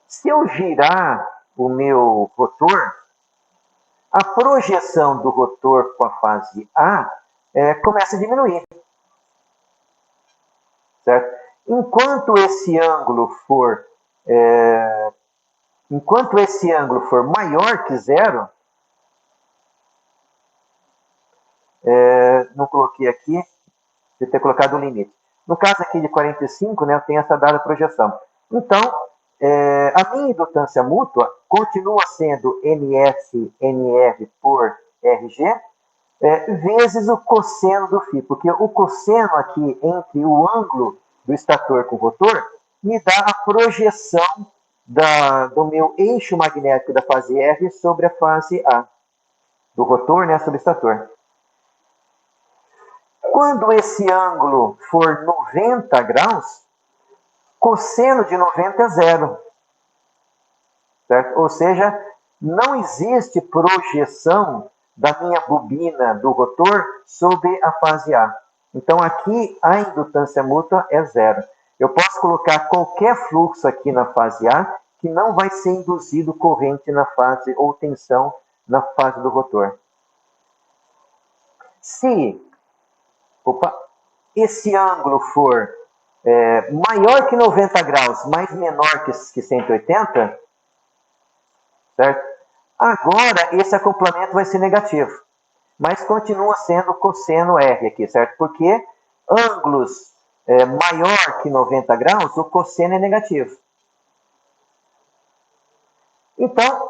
se eu girar o meu rotor, a projeção do rotor com a fase A começa a diminuir. Certo? Enquanto esse ângulo for maior que zero, não coloquei aqui, de ter colocado um limite. No caso aqui de 45, né, eu tenho essa dada projeção. Então, a minha indutância mútua continua sendo NS/NR por RG, vezes o cosseno do φ, porque o cosseno aqui entre o ângulo do estator com o rotor me dá a projeção do meu eixo magnético da fase R sobre a fase A, do rotor, né, sobre o estator. Quando esse ângulo for 90 graus, cosseno de 90 é zero. Certo? Ou seja, não existe projeção da minha bobina do rotor sobre a fase A. Então, aqui a indutância mútua é zero. Eu posso colocar qualquer fluxo aqui na fase A que não vai ser induzido corrente na fase ou tensão na fase do rotor. Se esse ângulo for maior que 90 graus, mas menor que 180, certo? Agora, esse acoplamento vai ser negativo, mas continua sendo cosseno R aqui, certo? Porque ângulos maior que 90 graus, o cosseno é negativo. Então,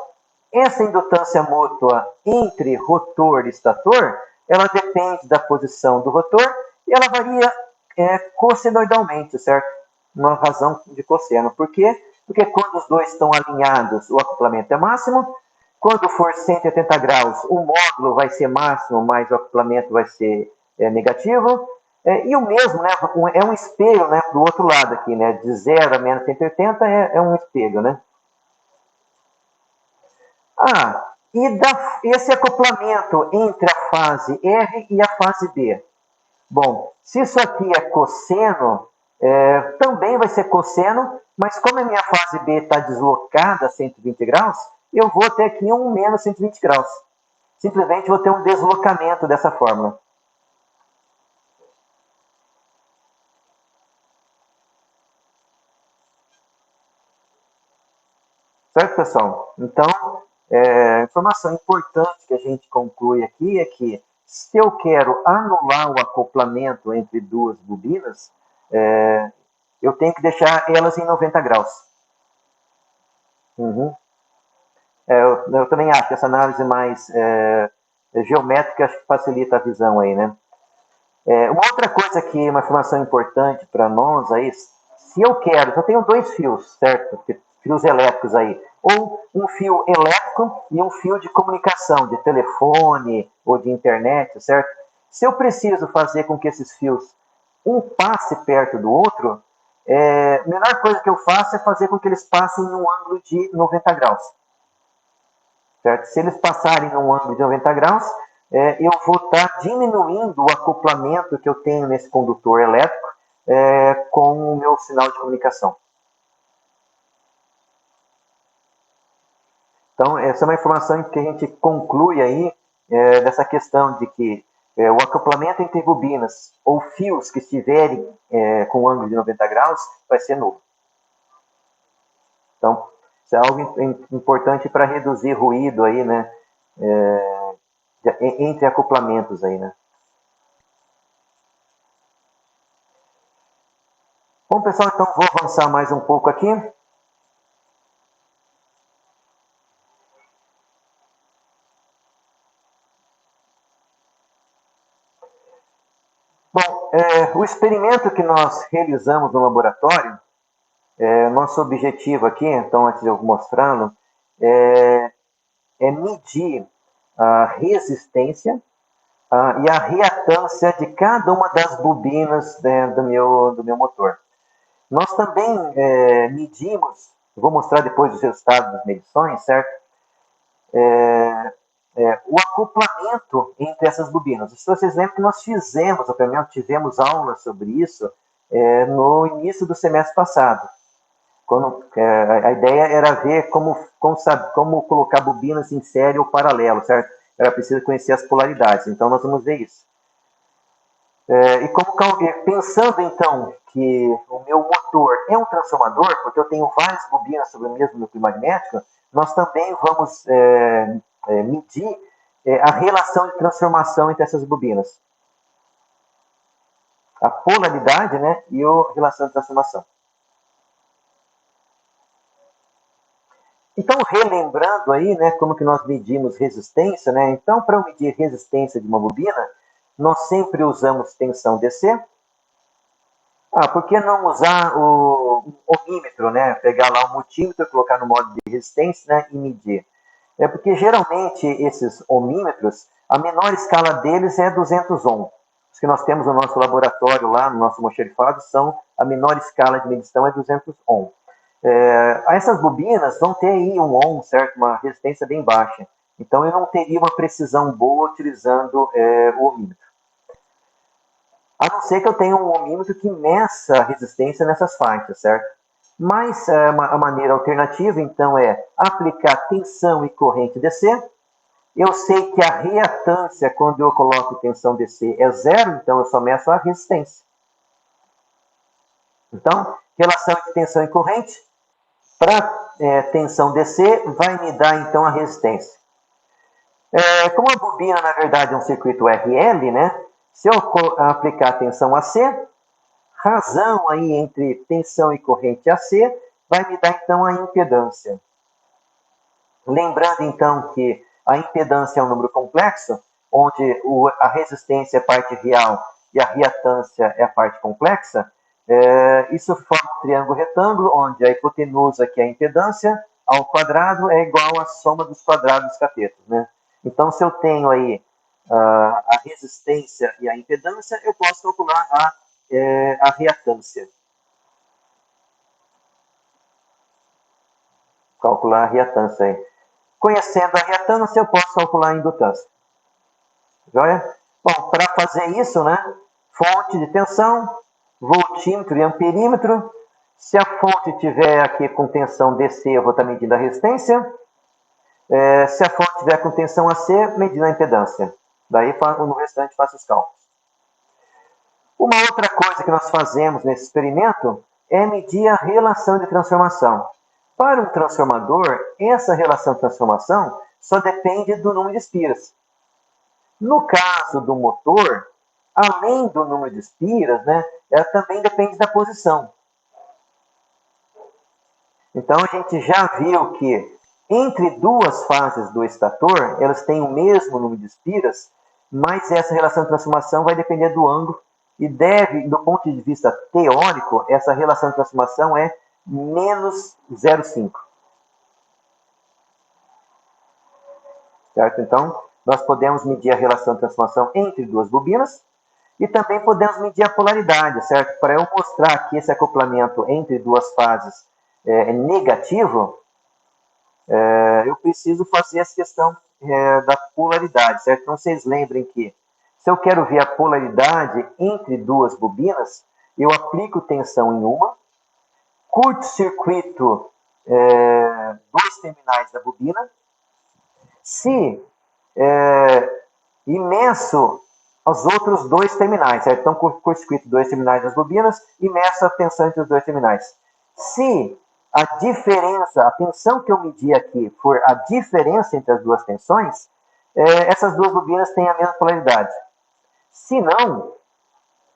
essa indutância mútua entre rotor e estator, ela depende da posição do rotor e ela varia cossenoidalmente, certo? Uma razão de cosseno. Por quê? Porque quando os dois estão alinhados, o acoplamento é máximo. Quando for 180 graus, o módulo vai ser máximo, mas o acoplamento vai ser negativo. E o mesmo, né, é um espelho, né, do outro lado aqui, né, de 0 a menos 180 é um espelho, né. Esse acoplamento entre a fase R e a fase B. Bom, se isso aqui é cosseno, também vai ser cosseno, mas como a minha fase B está deslocada a 120 graus, eu vou ter aqui um menos 120 graus. Simplesmente vou ter um deslocamento dessa fórmula. Certo, pessoal? Então, informação importante que a gente conclui aqui é que se eu quero anular o acoplamento entre duas bobinas, eu tenho que deixar elas em 90 graus. Uhum. Eu também acho que essa análise mais geométrica acho que facilita a visão aí, né? Uma outra coisa que uma informação importante para nós aí, se eu quero, eu tenho dois fios, certo? Fios elétricos aí, ou um fio elétrico e um fio de comunicação, de telefone ou de internet, certo? Se eu preciso fazer com que esses fios um passe perto do outro, a menor coisa que eu faço é fazer com que eles passem em um ângulo de 90 graus. Certo? Se eles passarem num ângulo de 90 graus, eu vou estar diminuindo o acoplamento que eu tenho nesse condutor elétrico com o meu sinal de comunicação. Então, essa é uma informação que a gente conclui aí dessa questão de que o acoplamento entre bobinas ou fios que estiverem com ângulo de 90 graus vai ser nulo. Então, isso é algo importante para reduzir ruído aí, né? Entre acoplamentos aí, né? Bom, pessoal, então vou avançar mais um pouco aqui. Bom, o experimento que nós realizamos no laboratório, nosso objetivo aqui, então antes de eu mostrá-lo, é medir a resistência e a reatância de cada uma das bobinas do meu motor. Nós também medimos, vou mostrar depois os resultados das medições, certo? O acoplamento entre essas bobinas. Se vocês lembram que nós fizemos, ou pelo menos tivemos aula sobre isso no início do semestre passado. Quando, a ideia era ver como colocar bobinas em série ou paralelo, certo? Era preciso conhecer as polaridades, então nós vamos ver isso. Pensando então que o meu motor é um transformador, porque eu tenho várias bobinas sobre o mesmo núcleo magnético, nós também vamos medir a relação de transformação entre essas bobinas. A polaridade, né, e a relação de transformação. Então, relembrando aí, né, como que nós medimos resistência, né? Então, para medir resistência de uma bobina, nós sempre usamos tensão DC. Por que não usar o ohmímetro, né? Pegar lá o multímetro, colocar no modo de resistência, né, e medir. Porque geralmente esses ohmímetros, a menor escala deles é 200 ohm. Os que nós temos no nosso laboratório lá, no nosso almoxarifado, a menor escala de medição é 200 ohm. Essas bobinas vão ter aí um ohm, certo? Uma resistência bem baixa. Então eu não teria uma precisão boa utilizando o ohmímetro. A não ser que eu tenha um ohmímetro que meça a resistência nessas faixas, certo? Mas a maneira alternativa, então, é aplicar tensão e corrente DC. Eu sei que a reatância, quando eu coloco tensão DC, é zero, então eu só meço a resistência. Então, relação entre tensão e corrente, para tensão DC, vai me dar, então, a resistência. Como a bobina, na verdade, é um circuito RL, né? Se eu aplicar tensão AC, razão aí entre tensão e corrente AC vai me dar, então, a impedância. Lembrando, então, que a impedância é um número complexo, onde a resistência é a parte real e a reatância é a parte complexa, isso forma um triângulo retângulo, onde a hipotenusa, que é a impedância, ao quadrado é igual à soma dos quadrados dos catetos, né? Então, se eu tenho aí a resistência e a impedância, eu posso calcular a reatância. Calcular a reatância aí. Conhecendo a reatância, eu posso calcular a indutância. Joia? Bom, para fazer isso, né? Fonte de tensão, voltímetro e amperímetro. Se a fonte estiver aqui com tensão DC, eu vou estar medindo a resistência. Se a fonte estiver com tensão AC, medindo a impedância. Daí, no restante, faço os cálculos. Uma outra coisa que nós fazemos nesse experimento é medir a relação de transformação. Para um transformador, essa relação de transformação só depende do número de espiras. No caso do motor, além do número de espiras, né, ela também depende da posição. Então, a gente já viu que entre duas fases do estator, elas têm o mesmo número de espiras, mas essa relação de transformação vai depender do ângulo e deve, do ponto de vista teórico, essa relação de transformação é menos 0,5. Certo? Então, nós podemos medir a relação de transformação entre duas bobinas e também podemos medir a polaridade, certo? Para eu mostrar que esse acoplamento entre duas fases é negativo, eu preciso fazer essa questão da polaridade, certo? Então, vocês lembrem que se eu quero ver a polaridade entre duas bobinas, eu aplico tensão em uma, curto-circuito dois terminais da bobina, se imenso os outros dois terminais, certo? Então, curto-circuito dois terminais das bobinas e meço a tensão entre os dois terminais. Se a diferença, a tensão que eu medi aqui for a diferença entre as duas tensões, essas duas bobinas têm a mesma polaridade. Se não,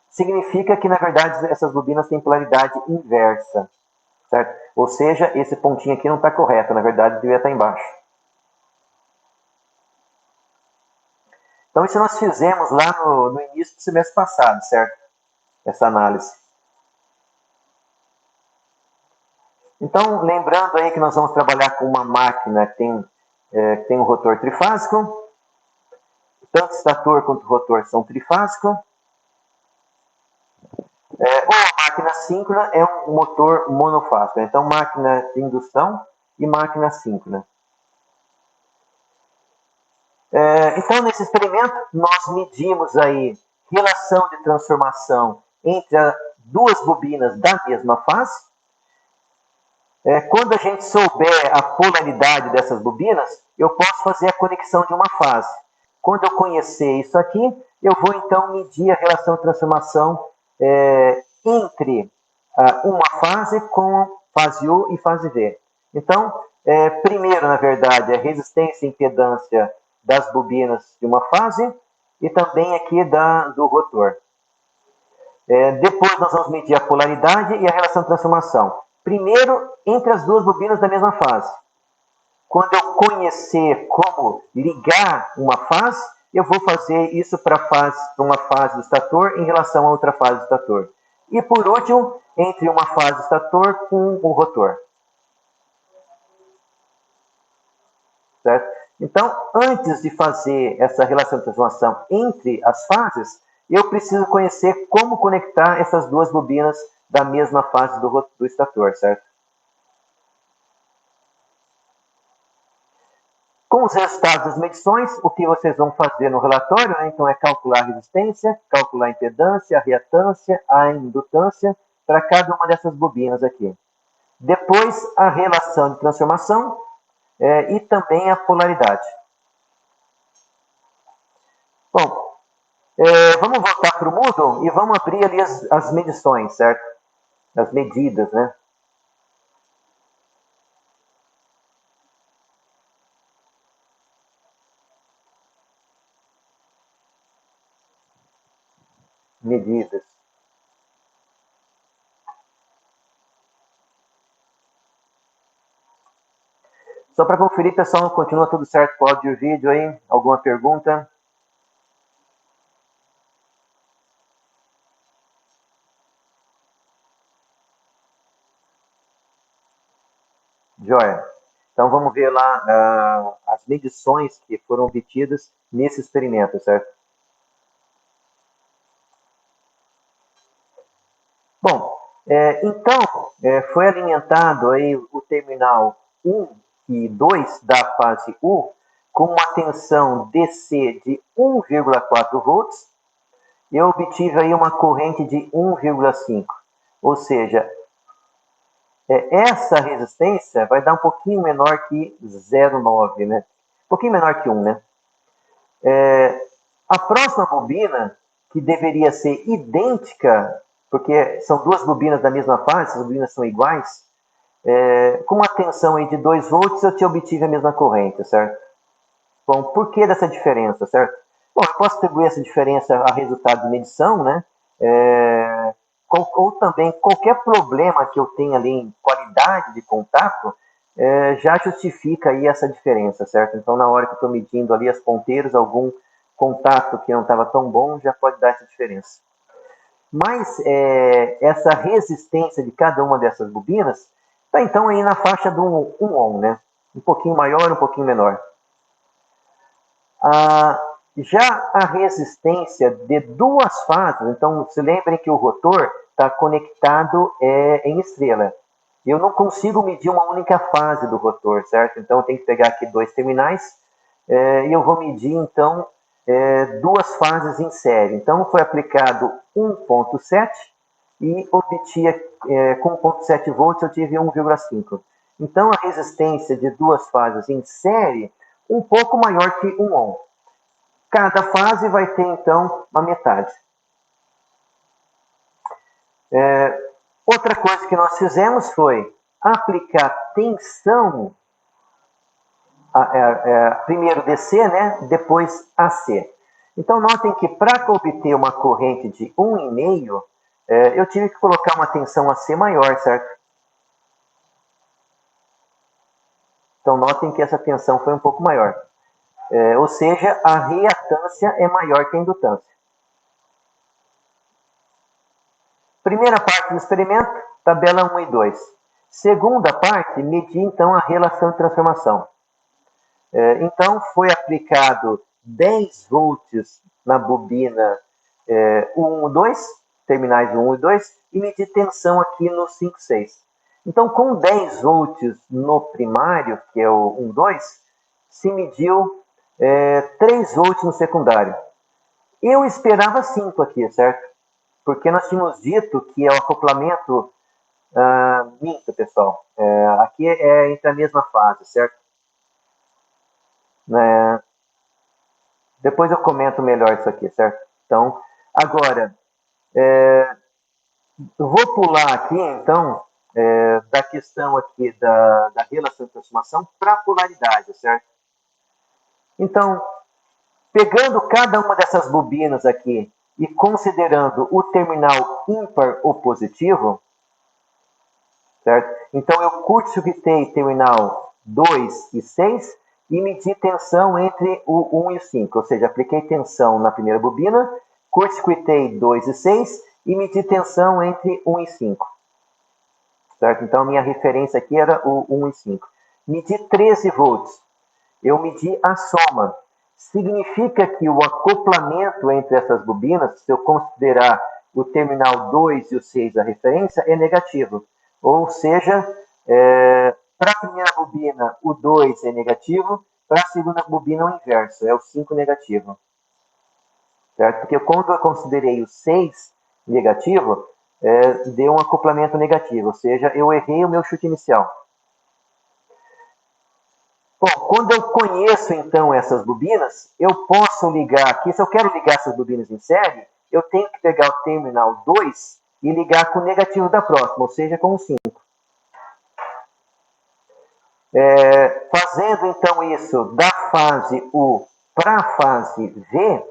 significa que, na verdade, essas bobinas têm polaridade inversa, certo? Ou seja, esse pontinho aqui não está correto, na verdade, devia estar embaixo. Então, isso nós fizemos lá no início do semestre passado, certo? Essa análise. Então, lembrando aí que nós vamos trabalhar com uma máquina que tem um rotor trifásico, tanto o estator quanto o rotor são trifásicos. Ou a máquina síncrona é um motor monofásico. Então, máquina de indução e máquina síncrona. Então, nesse experimento, nós medimos aí relação de transformação entre as duas bobinas da mesma fase. Quando a gente souber a polaridade dessas bobinas, eu posso fazer a conexão de uma fase. Quando eu conhecer isso aqui, eu vou então medir a relação de transformação entre uma fase com fase U e fase V. Então, primeiro, na verdade, a resistência e impedância das bobinas de uma fase e também aqui do rotor. Depois nós vamos medir a polaridade e a relação de transformação. Primeiro, entre as duas bobinas da mesma fase. Quando eu conhecer como ligar uma fase, eu vou fazer isso para uma fase do estator em relação a outra fase do estator. E por último, entre uma fase do estator com o rotor. Certo? Então, antes de fazer essa relação de transformação entre as fases, eu preciso conhecer como conectar essas duas bobinas da mesma fase do estator, certo? Com os resultados das medições, o que vocês vão fazer no relatório, né? Então, é calcular a resistência, calcular a impedância, a reatância, a indutância para cada uma dessas bobinas aqui. Depois, a relação de transformação e também a polaridade. Bom, vamos voltar para o Moodle e vamos abrir ali as medições, certo? As medidas, né? medidas. Só para conferir, pessoal, continua tudo certo com o áudio e o vídeo aí? Alguma pergunta? Joia. Então vamos ver lá as medições que foram obtidas nesse experimento, certo? Bom, então foi alimentado aí o terminal 1 e 2 da fase U com uma tensão DC de 1,4 volts e eu obtive aí uma corrente de 1,5. Ou seja, essa resistência vai dar um pouquinho menor que 0,9, né? Um pouquinho menor que 1, né? A próxima bobina, que deveria ser idêntica, porque são duas bobinas da mesma fase, as bobinas são iguais, com uma tensão aí de 2 volts, eu te obtive a mesma corrente, certo? Bom, por que dessa diferença, certo? Bom, eu posso atribuir essa diferença a resultado de medição, né? Ou também qualquer problema que eu tenha ali em qualidade de contato, já justifica aí essa diferença, certo? Então, na hora que eu estou medindo ali as ponteiras, algum contato que não estava tão bom, já pode dar essa diferença. Mas essa resistência de cada uma dessas bobinas está então aí na faixa do 1 ohm, né? Um pouquinho maior, um pouquinho menor. Já a resistência de duas fases, então se lembrem que o rotor está conectado em estrela. Eu não consigo medir uma única fase do rotor, certo? Então eu tenho que pegar aqui dois terminais e eu vou medir então duas fases em série. Então foi aplicado 1.7 e obtinha com 1.7 volts eu tive 1,5. Então a resistência de duas fases em série um pouco maior que 1 ohm. Cada fase vai ter, então, uma metade. Outra coisa que nós fizemos foi aplicar tensão, primeiro DC, né? Depois AC. Então, notem que para obter uma corrente de 1,5, eu tive que colocar uma tensão AC maior, certo? Então, notem que essa tensão foi um pouco maior. Ou seja, a reatância é maior que a indutância. Primeira parte do experimento, tabela 1 e 2. Segunda parte, medir então a relação de transformação. Então, foi aplicado 10 volts na bobina 1 e 2, terminais 1 e 2, e medir tensão aqui no 5, 6. Então, com 10 volts no primário, que é o 1, 2, se mediu 3 volts no secundário. Eu esperava 5 aqui, certo? Porque nós tínhamos dito que é o acoplamento minto, pessoal. Aqui é entre a mesma fase, certo? Depois eu comento melhor isso aqui, certo? Então, agora, eu vou pular aqui, então, da questão aqui da relação de transformação para a polaridade, certo? Então, pegando cada uma dessas bobinas aqui e considerando o terminal ímpar ou positivo, certo? Então, eu curto-circuitei terminal 2 e 6 e medi tensão entre o 1 e o 5. Ou seja, apliquei tensão na primeira bobina, curto-circuitei 2 e 6 e medi tensão entre 1 e 5. Certo? Então, minha referência aqui era o 1 e 5. Medi 13 volts. Eu medi a soma. Significa que o acoplamento entre essas bobinas, se eu considerar o terminal 2 e o 6 a referência, é negativo. Ou seja, para a primeira bobina o 2 é negativo, para a segunda bobina o inverso, é o 5 negativo. Certo? Porque quando eu considerei o 6 negativo, deu um acoplamento negativo, ou seja, eu errei o meu chute inicial. Bom, quando eu conheço então essas bobinas, eu posso ligar aqui, se eu quero ligar essas bobinas em série, eu tenho que pegar o terminal 2 e ligar com o negativo da próxima, ou seja, com o 5. Fazendo então isso da fase U para a fase V,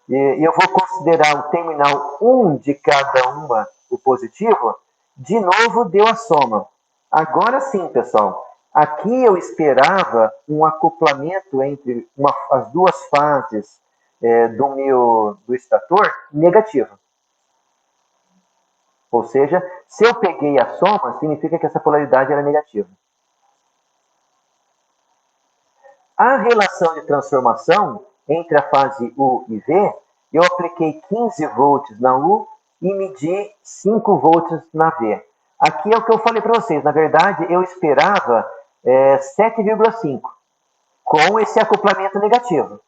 e eu vou considerar o terminal 1 de cada uma, o positivo, de novo deu a soma. Agora sim, pessoal, aqui eu esperava um acoplamento entre as duas fases do estator negativo. Ou seja, se eu peguei a soma, significa que essa polaridade era negativa. A relação de transformação entre a fase U e V, eu apliquei 15 volts na U e medi 5 volts na V. Aqui é o que eu falei para vocês. Na verdade, eu esperava 7,5 com esse acoplamento negativo.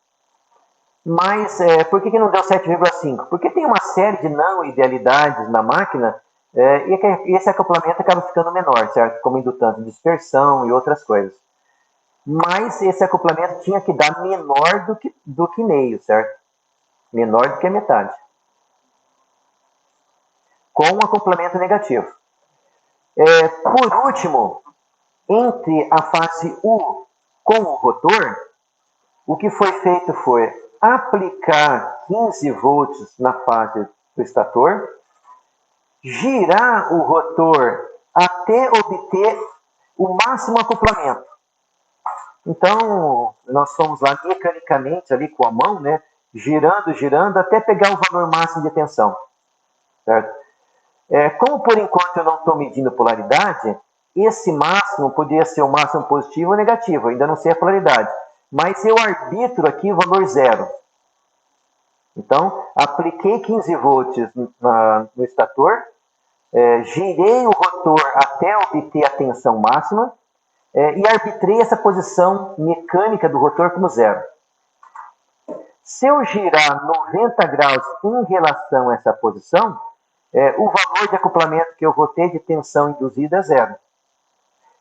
Mas por que não deu 7,5? Porque tem uma série de não idealidades na máquina e esse acoplamento acaba ficando menor, certo? Como indutância de dispersão e outras coisas. Mas esse acoplamento tinha que dar menor do que meio, certo? Menor do que a metade. Com um acoplamento negativo. Por último, entre a fase U com o rotor, o que foi feito foi aplicar 15 volts na fase do estator, girar o rotor até obter o máximo acoplamento. Então, nós fomos lá mecanicamente, ali com a mão, né, girando, até pegar o valor máximo de tensão. Certo? Como por enquanto eu não estou medindo polaridade, esse máximo poderia ser o máximo positivo ou negativo, ainda não sei a polaridade. Mas eu arbitro aqui o valor zero. Então, apliquei 15 volts no estator, girei o rotor até obter a tensão máxima, e arbitrei essa posição mecânica do rotor como zero. Se eu girar 90 graus em relação a essa posição, o valor de acoplamento que eu vou ter de tensão induzida é zero.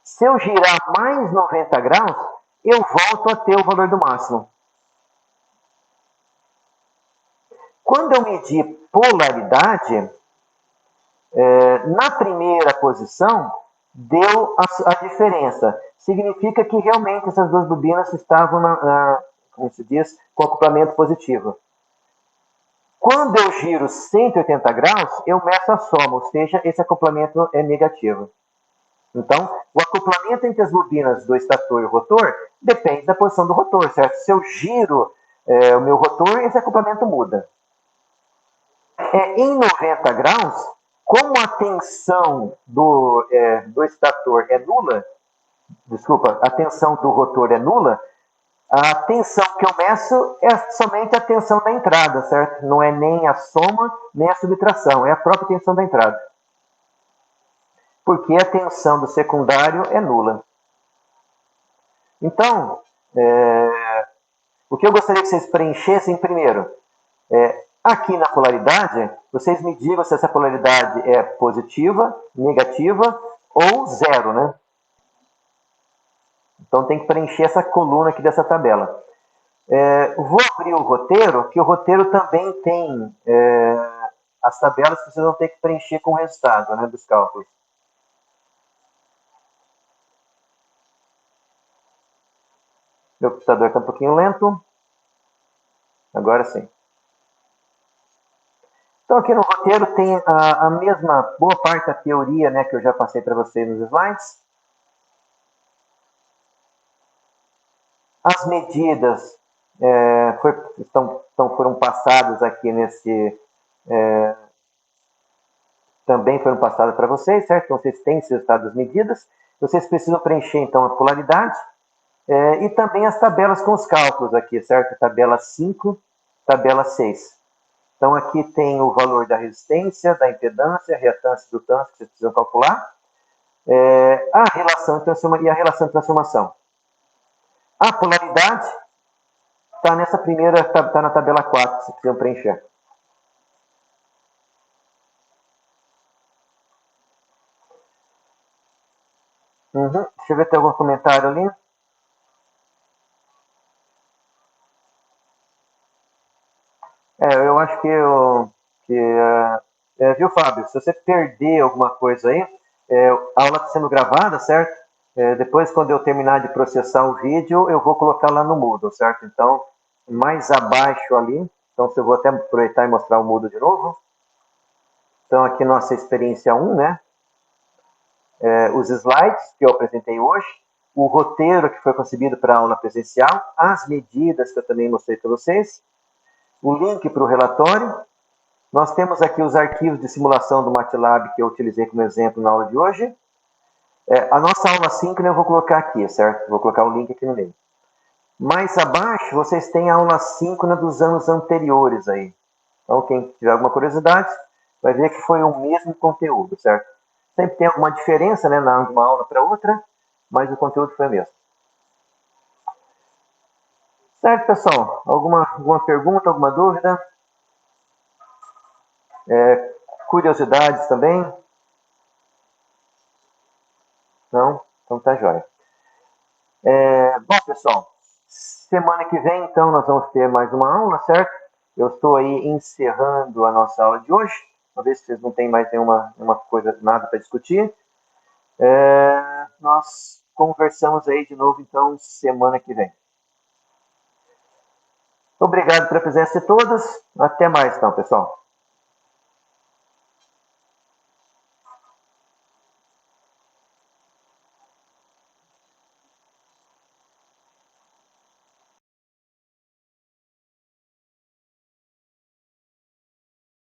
Se eu girar mais 90 graus, eu volto a ter o valor do máximo. Quando eu medir polaridade, na primeira posição, deu a diferença. Significa que realmente essas duas bobinas estavam, como se diz, com acoplamento positivo. Quando eu giro 180 graus, eu meço a soma, ou seja, esse acoplamento é negativo. Então, o acoplamento entre as bobinas do estator e o rotor depende da posição do rotor, certo? Se eu giro o meu rotor, esse acoplamento muda. Em 90 graus, como a tensão do estator é nula, a tensão do rotor é nula, a tensão que eu meço é somente a tensão da entrada, certo? Não é nem a soma, nem a subtração, é a própria tensão da entrada. Porque a tensão do secundário é nula. Então, o que eu gostaria que vocês preenchessem primeiro, aqui na polaridade, vocês me digam se essa polaridade é positiva, negativa ou zero, né? Então tem que preencher essa coluna aqui dessa tabela. Vou abrir o roteiro, que o roteiro também tem as tabelas que vocês vão ter que preencher com o resultado, né, dos cálculos. Meu computador está um pouquinho lento. Agora sim. Então aqui no roteiro tem a mesma boa parte da teoria, né, que eu já passei para vocês nos slides. As medidas foram passadas aqui nesse... também foram passadas para vocês, certo? Então vocês têm esse resultado das medidas. Vocês precisam preencher então a polaridade e também as tabelas com os cálculos aqui, certo? Tabela 5, tabela 6. Então aqui tem o valor da resistência, da impedância, reatância e indutância que vocês precisam calcular. A relação de transformação. A polaridade está nessa primeira, está na tabela 4 que vocês precisam preencher. Deixa eu ver se tem algum comentário ali. Eu acho viu, Fábio? Se você perder alguma coisa aí, a aula está sendo gravada, certo? Depois, quando eu terminar de processar o vídeo, eu vou colocar lá no Moodle, certo? Então, mais abaixo ali, Então, se eu vou até aproveitar e mostrar o Moodle de novo. Então, aqui nossa experiência 1, né? Os slides que eu apresentei hoje, o roteiro que foi concebido para a aula presencial, as medidas que eu também mostrei para vocês, o link para o relatório. Nós temos aqui os arquivos de simulação do MATLAB que eu utilizei como exemplo na aula de hoje. A nossa aula síncrona eu vou colocar aqui, certo? Vou colocar o link aqui no meio. Mais abaixo, vocês têm a aula síncrona dos anos anteriores aí. Então, quem tiver alguma curiosidade, vai ver que foi o mesmo conteúdo, certo? Sempre tem alguma diferença, né, de uma aula para outra, mas o conteúdo foi o mesmo. Certo, pessoal? Alguma pergunta, alguma dúvida? Curiosidades também? Não? Então tá jóia. Bom, pessoal, semana que vem, então, nós vamos ter mais uma aula, certo? Eu estou aí encerrando a nossa aula de hoje. Talvez vocês não tenham mais nenhuma coisa, nada para discutir. Nós conversamos aí de novo, então, semana que vem. Obrigado pela presença de todos. Até mais, então, pessoal.